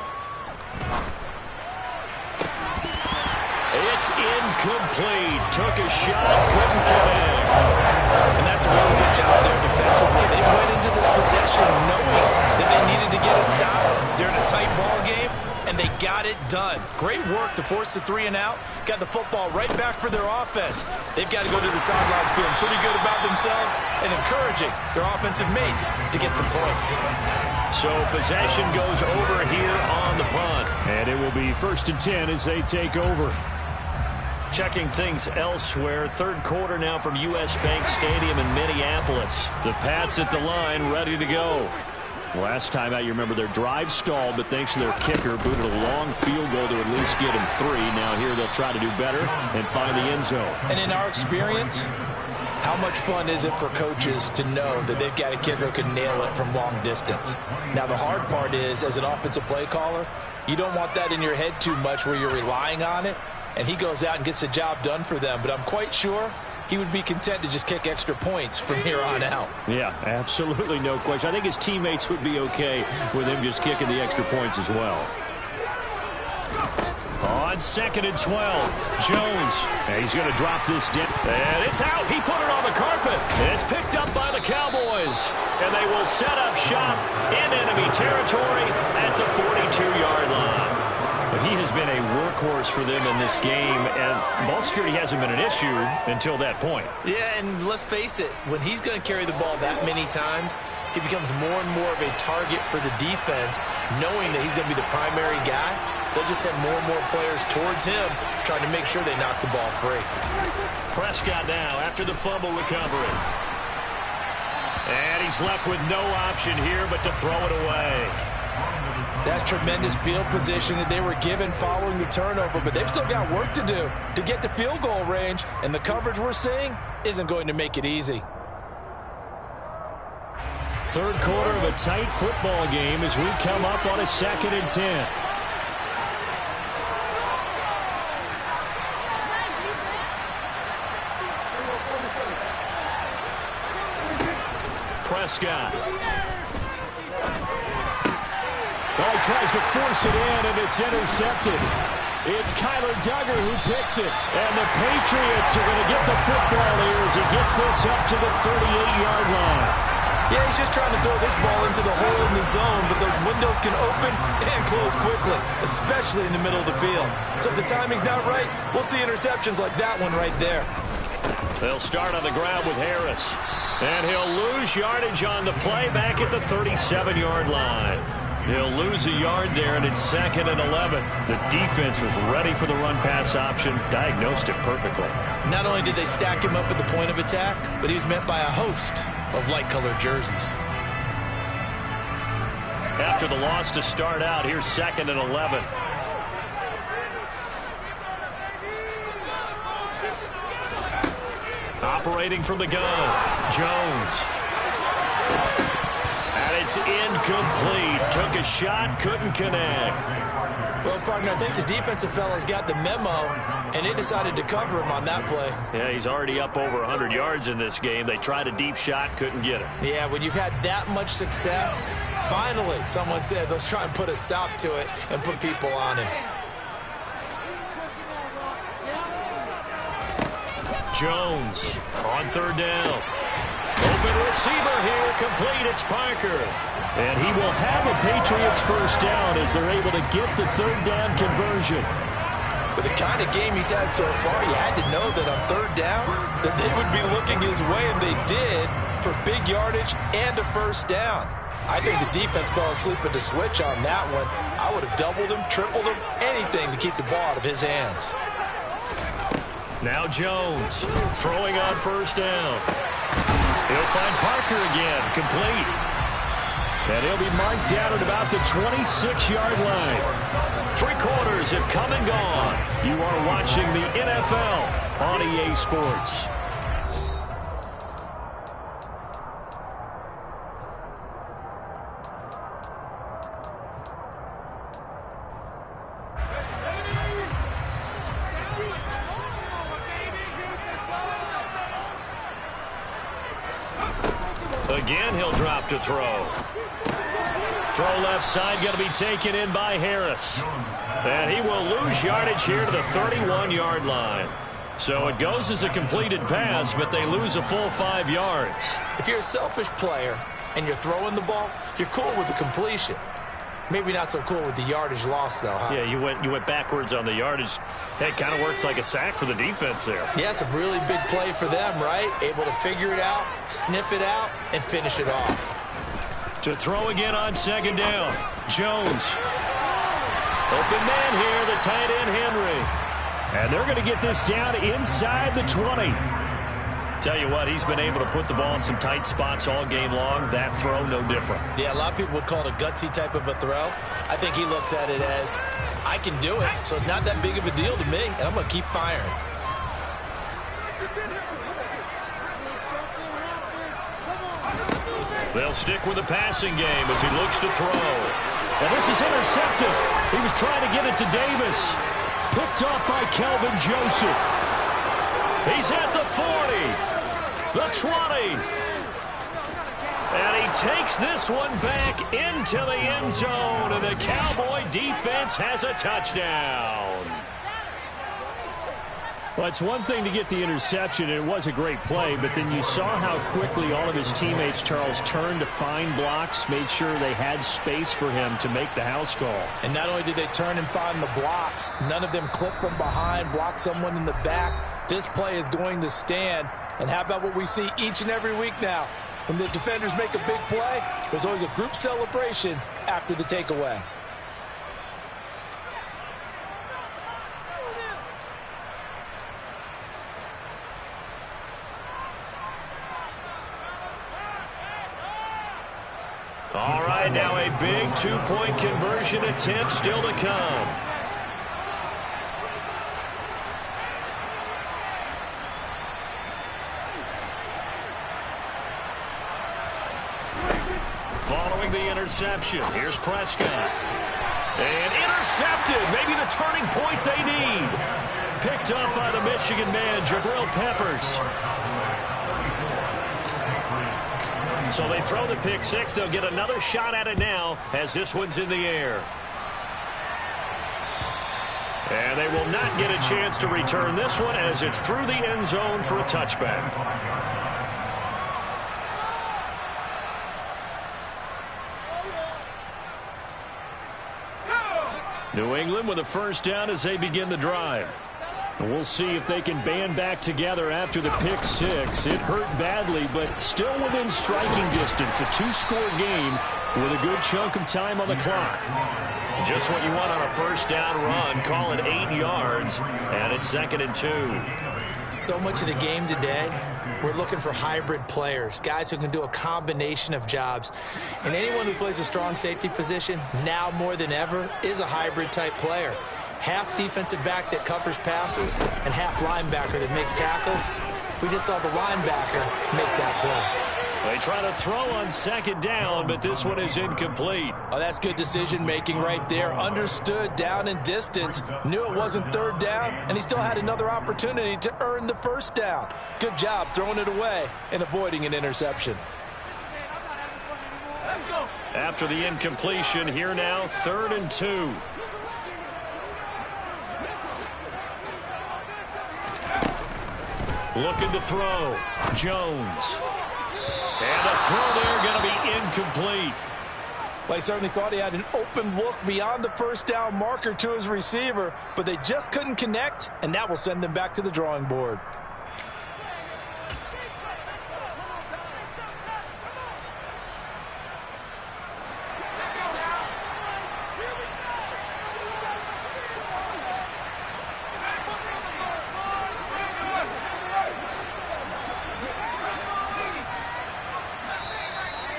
Speaker 1: It's incomplete. Took a shot, couldn't connect.
Speaker 2: And that's a really good job there defensively. They went into this possession knowing that they needed to get a stop. They're in a tight ball game, and they got it done. Great work to force the 3 and out. Got the football right back for their offense. They've got to go to the sidelines feeling pretty good about themselves and encouraging their offensive mates to get some points.
Speaker 1: So possession goes over here on the punt. And it will be 1st and 10 as they take over. Checking things elsewhere. 3rd quarter now from U.S. Bank Stadium in Minneapolis. The Pats at the line, ready to go. Last time out, you remember their drive stalled, but thanks to their kicker, booted a long field goal to at least get them 3. Now here they'll try to do better and find the end zone.
Speaker 2: And in our experience, how much fun is it for coaches to know that they've got a kicker who can nail it from long distance? Now, the hard part is, as an offensive play caller, you don't want that in your head too much where you're relying on it, and he goes out and gets the job done for them. But I'm quite sure he would be content to just kick extra points from here on out.
Speaker 1: Yeah, absolutely no question. I think his teammates would be okay with him just kicking the extra points as well. On 2nd and 12, Jones. And he's going to drop this down. And it's out. He put it on the carpet. And it's picked up by the Cowboys. And they will set up shop in enemy territory at the 42-yard line. But he has been a workhorse for them in this game, and ball security hasn't been an issue until that point.
Speaker 2: Yeah, and let's face it, when he's going to carry the ball that many times, he becomes more and more of a target for the defense, knowing that he's going to be the primary guy. They'll just send more and more players towards him, trying to make sure they knock the ball free.
Speaker 1: Prescott now after the fumble recovery. And he's left with no option here but to throw it away.
Speaker 2: That's tremendous field position that they were given following the turnover, but they've still got work to do to get to field goal range, and the coverage we're seeing isn't going to make it easy.
Speaker 1: Third quarter of a tight football game as we come up on a 2nd and 10. Prescott. Oh, he tries to force it in, and it's intercepted. It's Kyler Duggar who picks it. And the Patriots are going to get the football here as he gets this up to the 38-yard line.
Speaker 2: Yeah, he's just trying to throw this ball into the hole in the zone, but those windows can open and close quickly, especially in the middle of the field. So if the timing's not right, we'll see interceptions like that one right there.
Speaker 1: They'll start on the ground with Harris. And he'll lose yardage on the play back at the 37-yard line. He'll lose a yard there, and it's 2nd and 11. The defense was ready for the run-pass option, diagnosed it perfectly.
Speaker 2: Not only did they stack him up at the point of attack, but he was met by a host of light-colored jerseys.
Speaker 1: After the loss to start out, here's 2nd and 11. Operating from the gun, Jones. And it's incomplete. Took a shot, couldn't connect.
Speaker 2: Well, partner, I think the defensive fellas got the memo, and they decided to cover him on that play.
Speaker 1: Yeah, he's already up over 100 yards in this game. They tried a deep shot, couldn't get it.
Speaker 2: Yeah, when you've had that much success, finally someone said, let's try and put a stop to it and put people on him.
Speaker 1: Jones on 3rd down. Open receiver here, complete. It's Parker. And he will have a Patriots first down as they're able to get the 3rd down conversion.
Speaker 2: But the kind of game he's had so far, you had to know that on 3rd down that they would be looking his way, and they did, for big yardage and a first down. I think the defense fell asleep at the switch on that one. I would have doubled him, tripled him, anything to keep the ball out of his hands.
Speaker 1: Now Jones throwing on 1st down. He'll find Parker again, complete. And he'll be marked down at about the 26-yard line. 3 quarters have come and gone. You are watching the NFL on EA Sports. Again, he'll drop to throw. Throw left side, going to be taken in by Harris. And he will lose yardage here to the 31-yard line. So it goes as a completed pass, but they lose a full 5 yards.
Speaker 2: If you're a selfish player and you're throwing the ball, you're cool with the completion. Maybe not so cool with the yardage loss, though, huh?
Speaker 1: Yeah, you went backwards on the yardage. Hey, it kind of works like a sack for the defense there.
Speaker 2: Yeah, it's a really big play for them, right? Able to figure it out, sniff it out, and finish it off.
Speaker 1: To throw again on 2nd down. Jones. Open man here, the tight end Henry. And they're going to get this down inside the 20. Tell you what, he's been able to put the ball in some tight spots all game long. That throw, no different.
Speaker 2: Yeah, a lot of people would call it a gutsy type of a throw. I think he looks at it as, I can do it, so it's not that big of a deal to me, and I'm going to keep firing.
Speaker 1: They'll stick with the passing game as he looks to throw. And this is intercepted. He was trying to get it to Davis. Picked off by Kelvin Joseph. He's at the 40. The 20. And he takes this one back into the end zone. And the Cowboy defense has a touchdown. Well, it's one thing to get the interception, and it was a great play, but then you saw how quickly all of his teammates, Charles, turned to find blocks, made sure they had space for him to make the house call.
Speaker 2: And not only did they turn and find the blocks, none of them clipped from behind, blocked someone in the back. This play is going to stand. And how about what we see each and every week now? When the defenders make a big play, there's always a group celebration after the takeaway.
Speaker 1: All right, now a big two-point conversion attempt still to come. Following the interception, here's Prescott. And intercepted, maybe the turning point they need. Picked up by the Michigan man, Jabril Peppers. So they throw the pick six. They'll get another shot at it now as this one's in the air. And they will not get a chance to return this one as it's through the end zone for a touchback. New England with a first down as they begin the drive. And we'll see if they can band back together after the pick six. It hurt badly, but still within striking distance. A two-score game with a good chunk of time on the clock. Just what you want on a first down run. Call it 8 yards, and it's 2nd and 2.
Speaker 2: So much of the game today, we're looking for hybrid players, guys who can do a combination of jobs. And anyone who plays a strong safety position, now more than ever, is a hybrid type player. Half defensive back that covers passes and half linebacker that makes tackles. We just saw the linebacker make that play.
Speaker 1: They try to throw on 2nd down, but this one is incomplete.
Speaker 2: Oh, that's good decision-making right there. Understood down and distance. Knew it wasn't 3rd down, and he still had another opportunity to earn the 1st down. Good job throwing it away and avoiding an interception.
Speaker 1: After the incompletion, here now, 3rd and 2. Looking to throw. Jones. And a throw there going to be incomplete.
Speaker 2: Well, he certainly thought he had an open look beyond the 1st down marker to his receiver, but they just couldn't connect, and that will send them back to the drawing board.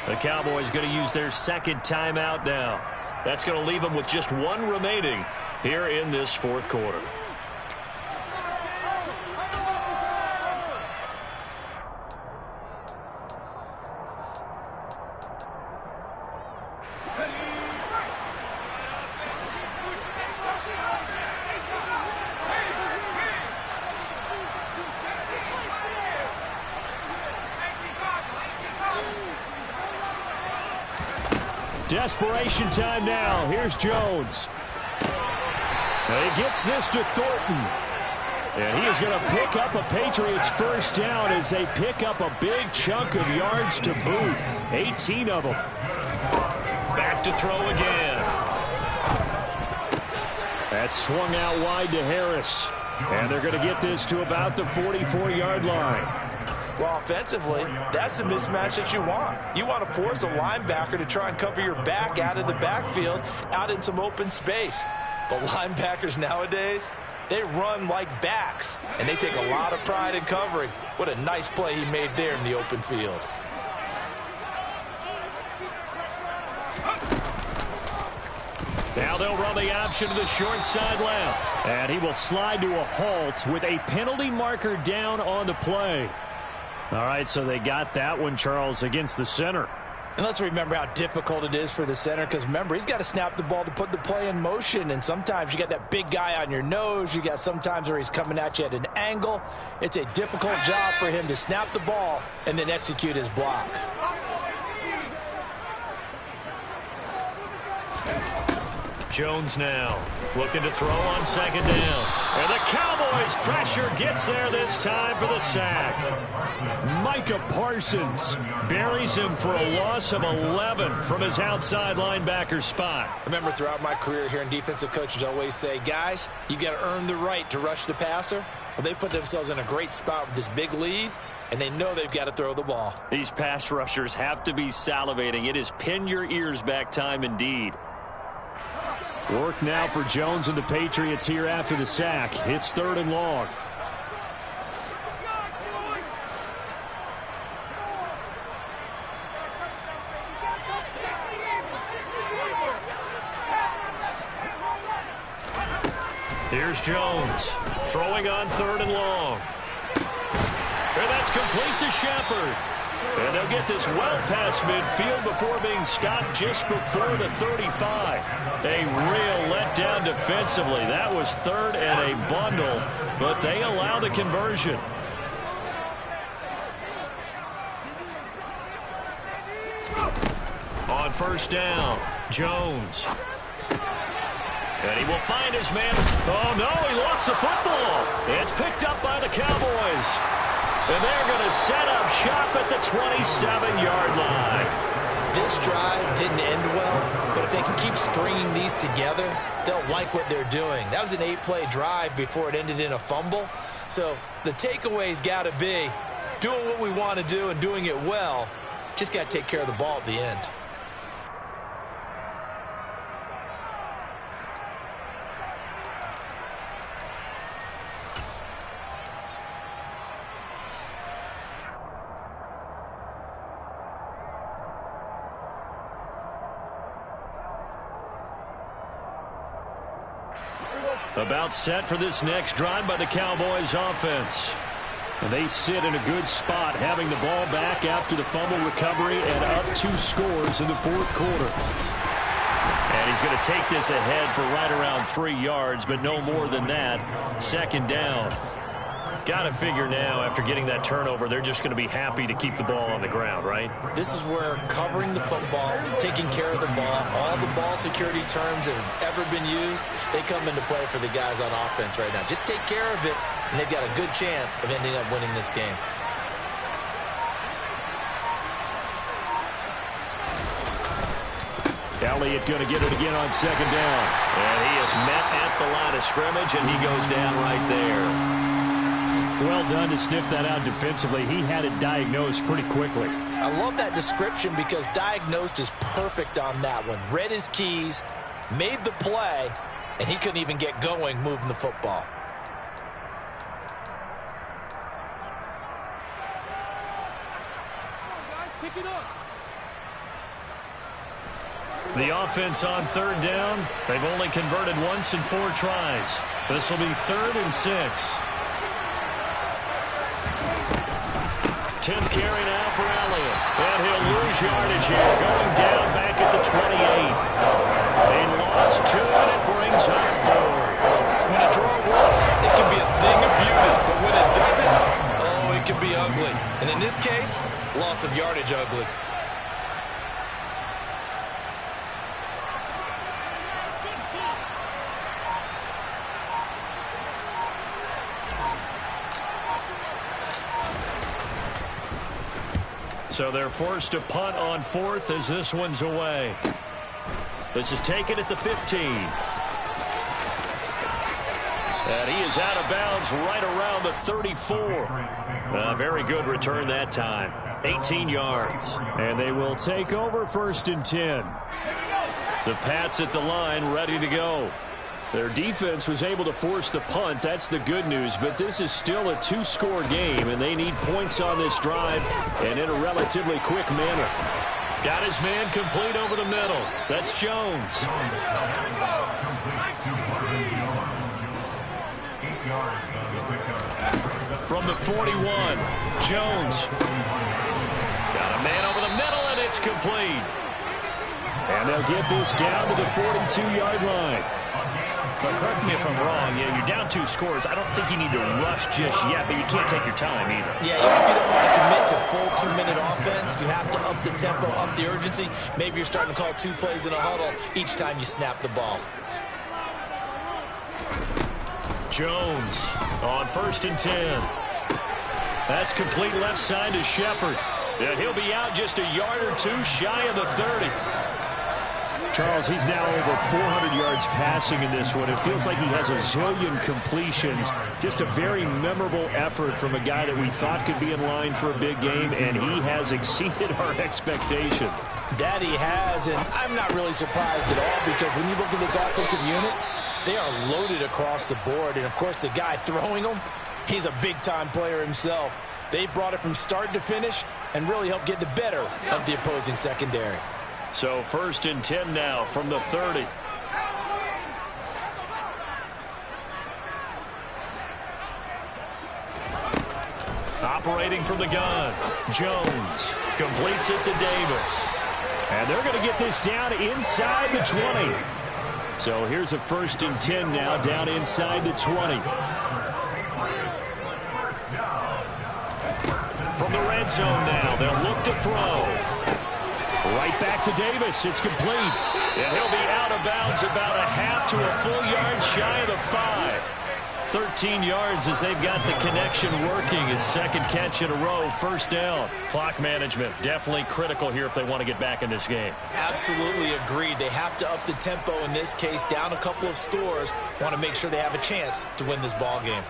Speaker 1: The Cowboys going to use their 2nd timeout now. That's going to leave them with just 1 remaining here in this 4th quarter. Desperation time now. Here's Jones. And he gets this to Thornton. And he is going to pick up a Patriots 1st down as they pick up a big chunk of yards to boot. 18 of them. Back to throw again. That's swung out wide to Harris. And they're going to get this to about the 44-yard line.
Speaker 2: Well, offensively, that's the mismatch that you want. You want to force a linebacker to try and cover your back out of the backfield, out in some open space. But linebackers nowadays, they run like backs, and they take a lot of pride in covering. What a nice play he made there in the open field.
Speaker 1: Now they'll run the option to the short side left. And he will slide to a halt with a penalty marker down on the play. All right, so they got that one, Charles, against the center.
Speaker 2: And let's remember how difficult it is for the center, because remember, he's got to snap the ball to put the play in motion, and sometimes you got that big guy on your nose. You got sometimes where he's coming at you at an angle. It's a difficult job for him to snap the ball and then execute his block.
Speaker 1: Jones now looking to throw on second down. And the Cowboys pressure gets there this time for the sack. Micah Parsons buries him for a loss of 11 from his outside linebacker spot.
Speaker 2: Remember, throughout my career here in defensive coaches always say, guys, you got to earn the right to rush the passer. Well, they put themselves in a great spot with this big lead, and they know they've got to throw the ball.
Speaker 1: These pass rushers have to be salivating. It is pin your ears back time indeed. Work now for Jones and the Patriots here after the sack. It's 3rd and long. Here's Jones throwing on 3rd and long. And that's complete to Shepard. And they'll get this well past midfield before being stopped just before the 35. A real letdown defensively. That was 3rd and a bundle, but they allow the conversion. On 1st down, Jones. And he will find his man. Oh, no, he lost the football. It's picked up by the Cowboys. And they're going to set up shop at the 27-yard line.
Speaker 2: This drive didn't end well, but if they can keep stringing these together, they'll like what they're doing. That was an 8-play drive before it ended in a fumble. So the takeaway's got to be doing what we want to do and doing it well. Just got to take care of the ball at the end.
Speaker 1: About set for this next drive by the Cowboys offense. And they sit in a good spot, having the ball back after the fumble recovery and up 2 scores in the 4th quarter. And he's going to take this ahead for right around 3 yards, but no more than that. 2nd down. Got to figure now, after getting that turnover, they're just going to be happy to keep the ball on the ground, right?
Speaker 2: This is where covering the football, taking care of the ball, all the ball security terms that have ever been used, they come into play for the guys on offense right now. Just take care of it, and they've got a good chance of ending up winning this game.
Speaker 1: Elliott going to get it again on 2nd down. And he is met at the line of scrimmage, and he goes down right there. Well done to sniff that out defensively. He had it diagnosed pretty quickly.
Speaker 2: I love that description because diagnosed is perfect on that one. Read his keys, made the play, and he couldn't even get going moving the football.
Speaker 3: Pick it up.
Speaker 1: The offense on 3rd down. They've only converted once in 4 tries. This will be 3rd and 6. 10th carry now for Elliott. And he'll lose yardage here, going down back at the 28. They lost 2, and it brings up 4th.
Speaker 2: When a draw works, it can be a thing of beauty. But when it doesn't, oh, it can be ugly. And in this case, loss of yardage ugly.
Speaker 1: So they're forced to punt on 4th as this one's away. This is taken at the 15. And he is out of bounds right around the 34. A very good return that time. 18 yards. And they will take over 1st and 10. The Pats at the line ready to go. Their defense was able to force the punt. That's the good news. But this is still a two-score game, and they need points on this drive and in a relatively quick manner. Got his man complete over the middle. That's Jones. From the 41, Jones. Got a man over the middle, and it's complete. And they'll get this down to the 42-yard line. But correct me if I'm wrong, you're down 2 scores. I don't think you need to rush just yet, but you can't take your time either.
Speaker 2: Yeah, even if you don't want to commit to full 2-minute offense, you have to up the tempo, up the urgency. Maybe you're starting to call 2 plays in a huddle each time you snap the ball.
Speaker 1: Jones on 1st and 10. That's complete left side to Shepard. Yeah, he'll be out just a yard or 2 shy of the 30. Charles, he's now over 400 yards passing in this one. It feels like he has a zillion completions. Just a very memorable effort from a guy that we thought could be in line for a big game, and he has exceeded our expectation.
Speaker 2: That he has, and I'm not really surprised at all because when you look at this offensive unit, they are loaded across the board. And, of course, the guy throwing them, he's a big-time player himself. They brought it from start to finish and really helped get the better of the opposing secondary.
Speaker 1: So 1st and 10 now from the 30. Operating from the gun, Jones completes it to Davis. And they're going to get this down inside the 20. So here's a 1st and 10 now down inside the 20. From the red zone now, they'll look to throw. Right back to Davis. It's complete. And he'll be out of bounds about a half to a full yard shy of the 5. 13 yards as they've got the connection working. His second catch in a row, 1st down. Clock management definitely critical here if they want to get back in this game.
Speaker 2: Absolutely agreed. They have to up the tempo in this case, down a couple of scores. Want to make sure they have a chance to win this ball game.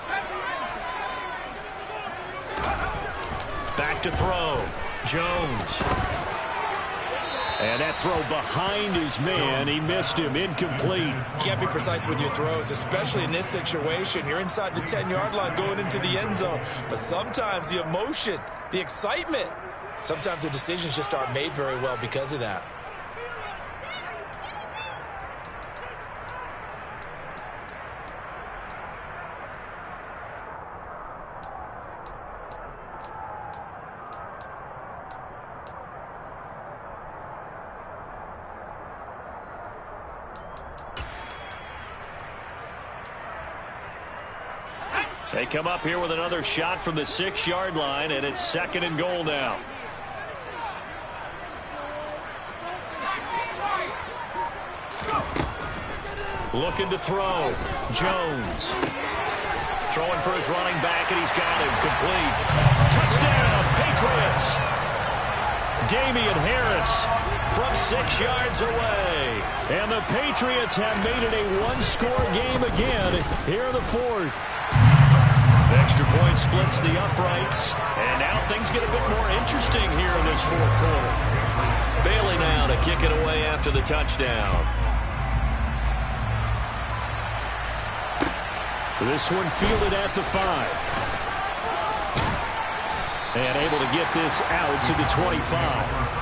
Speaker 2: Back to throw. Jones.
Speaker 1: And that throw behind his man. He missed him. Incomplete.
Speaker 2: You got to be precise with your throws, especially in this situation. You're inside the 10-yard line going into the end zone. But sometimes the emotion, the excitement, sometimes the decisions just aren't made very well because of that.
Speaker 1: They come up here with another shot from the 6-yard line, and it's 2nd and goal now. Looking to throw. Jones. Throwing for his running back, and he's got him. Complete. Touchdown, Patriots. Damian Harris from 6 yards away. And the Patriots have made it a one-score game again here in the 4th. The extra point splits the uprights, and now things get a bit more interesting here in this 4th quarter. Bailey now to kick it away after the touchdown. This one fielded at the 5. And able to get this out to the 25.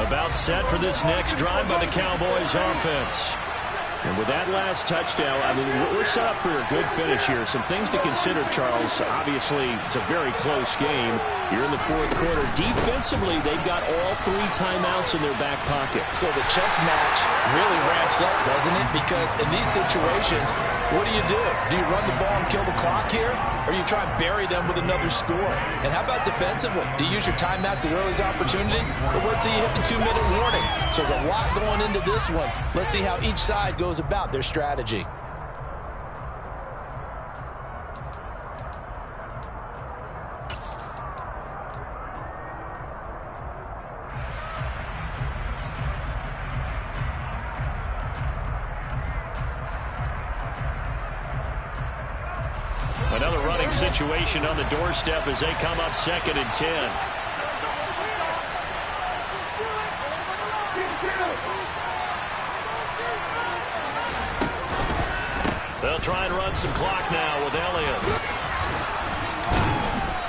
Speaker 1: About set for this next drive by the Cowboys offense. And with that last touchdown, I mean, we're set up for a good finish here. Some things to consider, Charles. Obviously, it's a very close game. You're in the 4th quarter. Defensively, they've got all 3 timeouts in their back pocket.
Speaker 2: So the chess match really ramps up, doesn't it? Because in these situations, what do? Do you run the ball and kill the clock here? Or you try and bury them with another score? And how about defensively? Do you use your timeouts at earliest opportunity? Or wait till you hit the 2-minute warning? So there's a lot going into this one. Let's see how each side goes about their strategy.
Speaker 1: Another running situation on the doorstep as they come up 2nd and 10. They'll try and run some clock now with Elliott.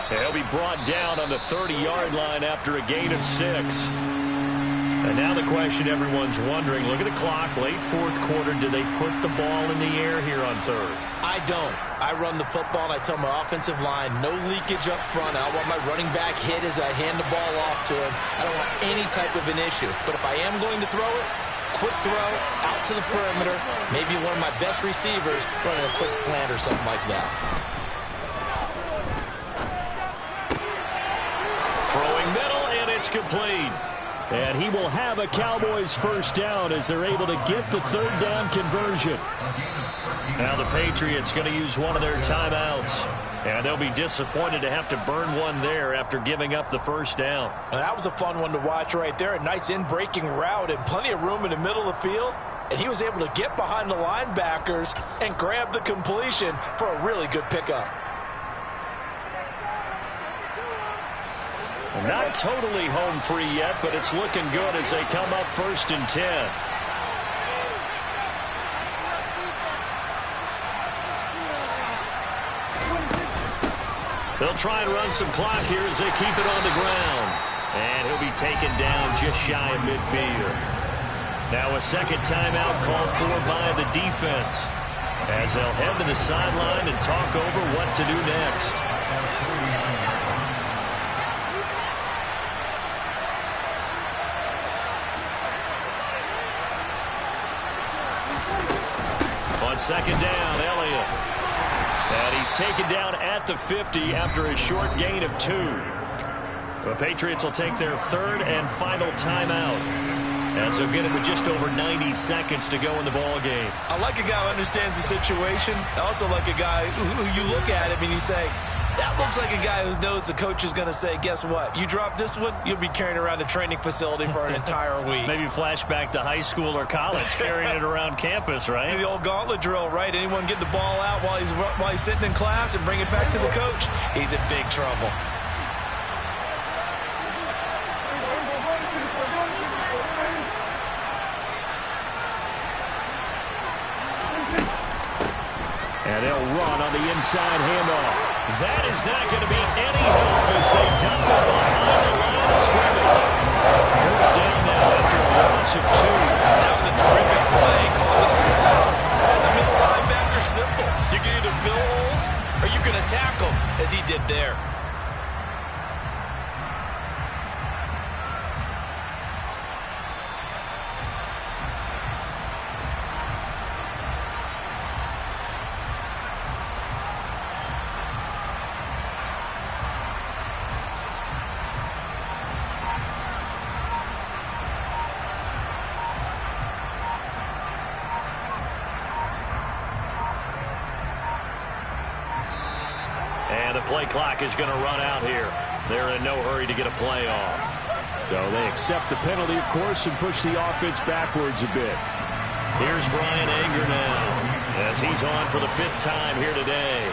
Speaker 1: He'll be brought down on the 30-yard line after a gain of 6. And now the question everyone's wondering, look at the clock, late 4th quarter, do they put the ball in the air here on 3rd?
Speaker 2: I don't. I run the football and I tell my offensive line, no leakage up front. I want my running back hit as I hand the ball off to him. I don't want any type of an issue. But if I am going to throw it, quick throw, out to the perimeter, maybe one of my best receivers running a quick slant or something like that.
Speaker 1: Throwing middle, and it's complete. And he will have a Cowboys first down as they're able to get the 3rd down conversion. Now the Patriots going to use one of their timeouts. And they'll be disappointed to have to burn one there after giving up the first down.
Speaker 2: And that was a fun one to watch right there. A nice in-breaking route and plenty of room in the middle of the field. And he was able to get behind the linebackers and grab the completion for a really good pickup.
Speaker 1: Not totally home free yet, but it's looking good as they come up 1st and 10. They'll try and run some clock here as they keep it on the ground. And he'll be taken down just shy of midfield. Now a second timeout called for by the defense as they'll head to the sideline and talk over what to do next. On 2nd down, Elliott. And he's taken down at the 50 after a short gain of 2. The Patriots will take their 3rd and final timeout as they'll get it with just over 90 seconds to go in the ball game.
Speaker 2: I like a guy who understands the situation. I also like a guy who you look at him and you say, that looks like a guy who knows the coach is going to say, guess what? You drop this one, you'll be carrying around the training facility for an entire week.
Speaker 1: Maybe flashback to high school or college, carrying it around campus, right?
Speaker 2: The old gauntlet drill, right? Anyone get the ball out while he's sitting in class and bring it back to the coach? He's in big trouble.
Speaker 1: And they'll run on the inside handoff. That is not going to be any help as they dump it behind the line of scrimmage. 4th down now after a loss of 2.
Speaker 2: That was a terrific play, causing a loss. As a middle linebacker, simple. You can either fill holes or you can attack them, as he did there.
Speaker 1: And the play clock is going to run out here. They're in no hurry to get a play off.
Speaker 3: So they accept the penalty, of course, and push the offense backwards a bit.
Speaker 1: Here's Brian Anger now as he's on for the 5th time here today.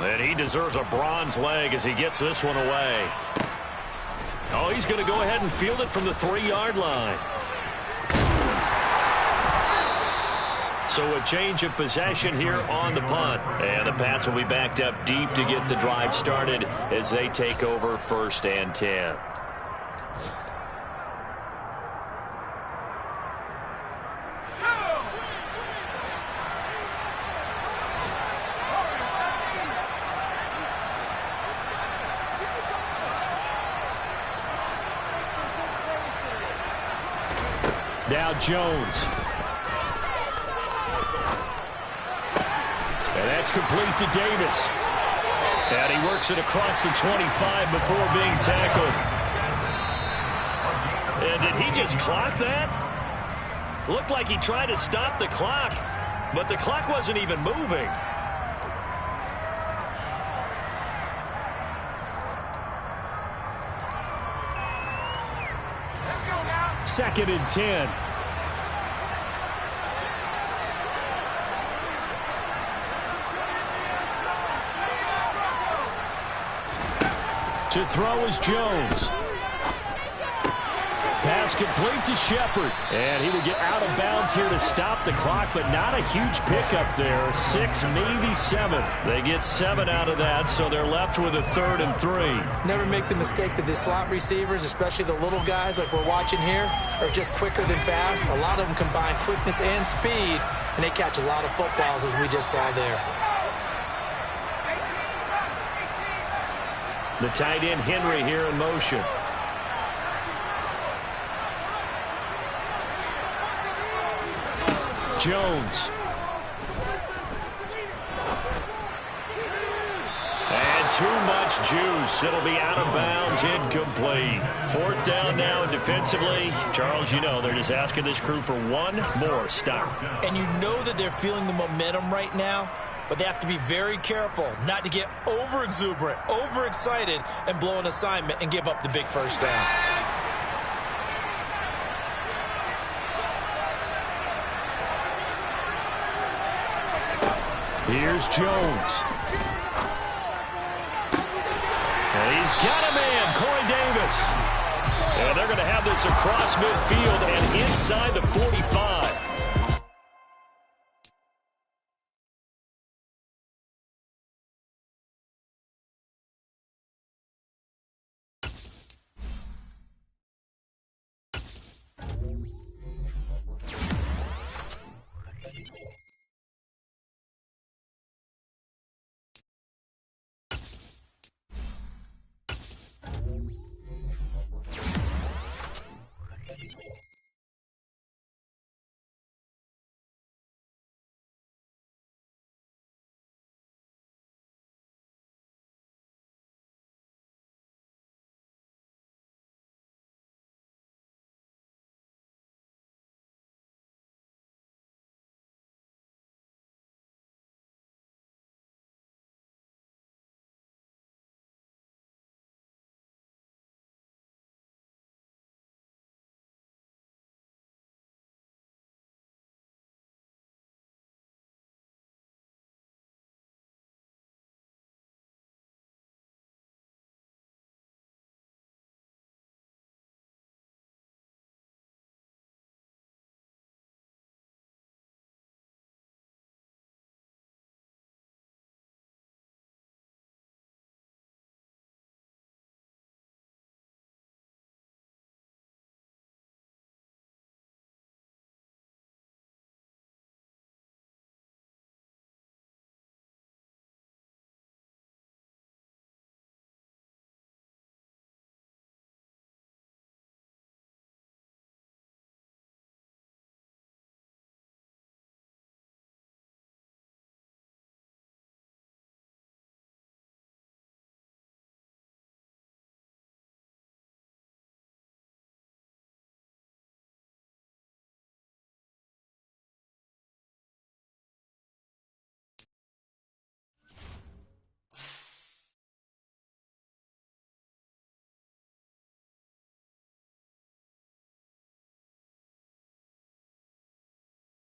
Speaker 1: And he deserves a bronze leg as he gets this one away. Oh, he's going to go ahead and field it from the 3-yard line. So a change of possession here on the punt. And the Pats will be backed up deep to get the drive started as they take over 1st and 10.
Speaker 3: Now Jones.
Speaker 1: And that's complete to Davis. And he works it across the 25 before being tackled. And did he just clock that? Looked like he tried to stop the clock, but the clock wasn't even moving.
Speaker 3: Second and 10.
Speaker 1: To throw is Jones. Pass complete to Shepard. And he would get out of bounds here to stop the clock, but not a huge pickup there. 6, maybe 7. They get 7 out of that, so they're left with a 3rd and 3.
Speaker 2: Never make the mistake that the slot receivers, especially the little guys like we're watching here, are just quicker than fast. A lot of them combine quickness and speed, and they catch a lot of footballs, as we just saw there.
Speaker 1: The tight end Henry here in motion. Jones. And too much juice. It'll be out of bounds, incomplete. 4th down now defensively. Charles, you know, they're just asking this crew for one more stop.
Speaker 2: And you know that they're feeling the momentum right now, but they have to be very careful not to get over-exuberant, over-excited, and blow an assignment and give up the big first down.
Speaker 1: Here's Jones. And he's got a man, Corey Davis. And they're going to have this across midfield and inside the 45.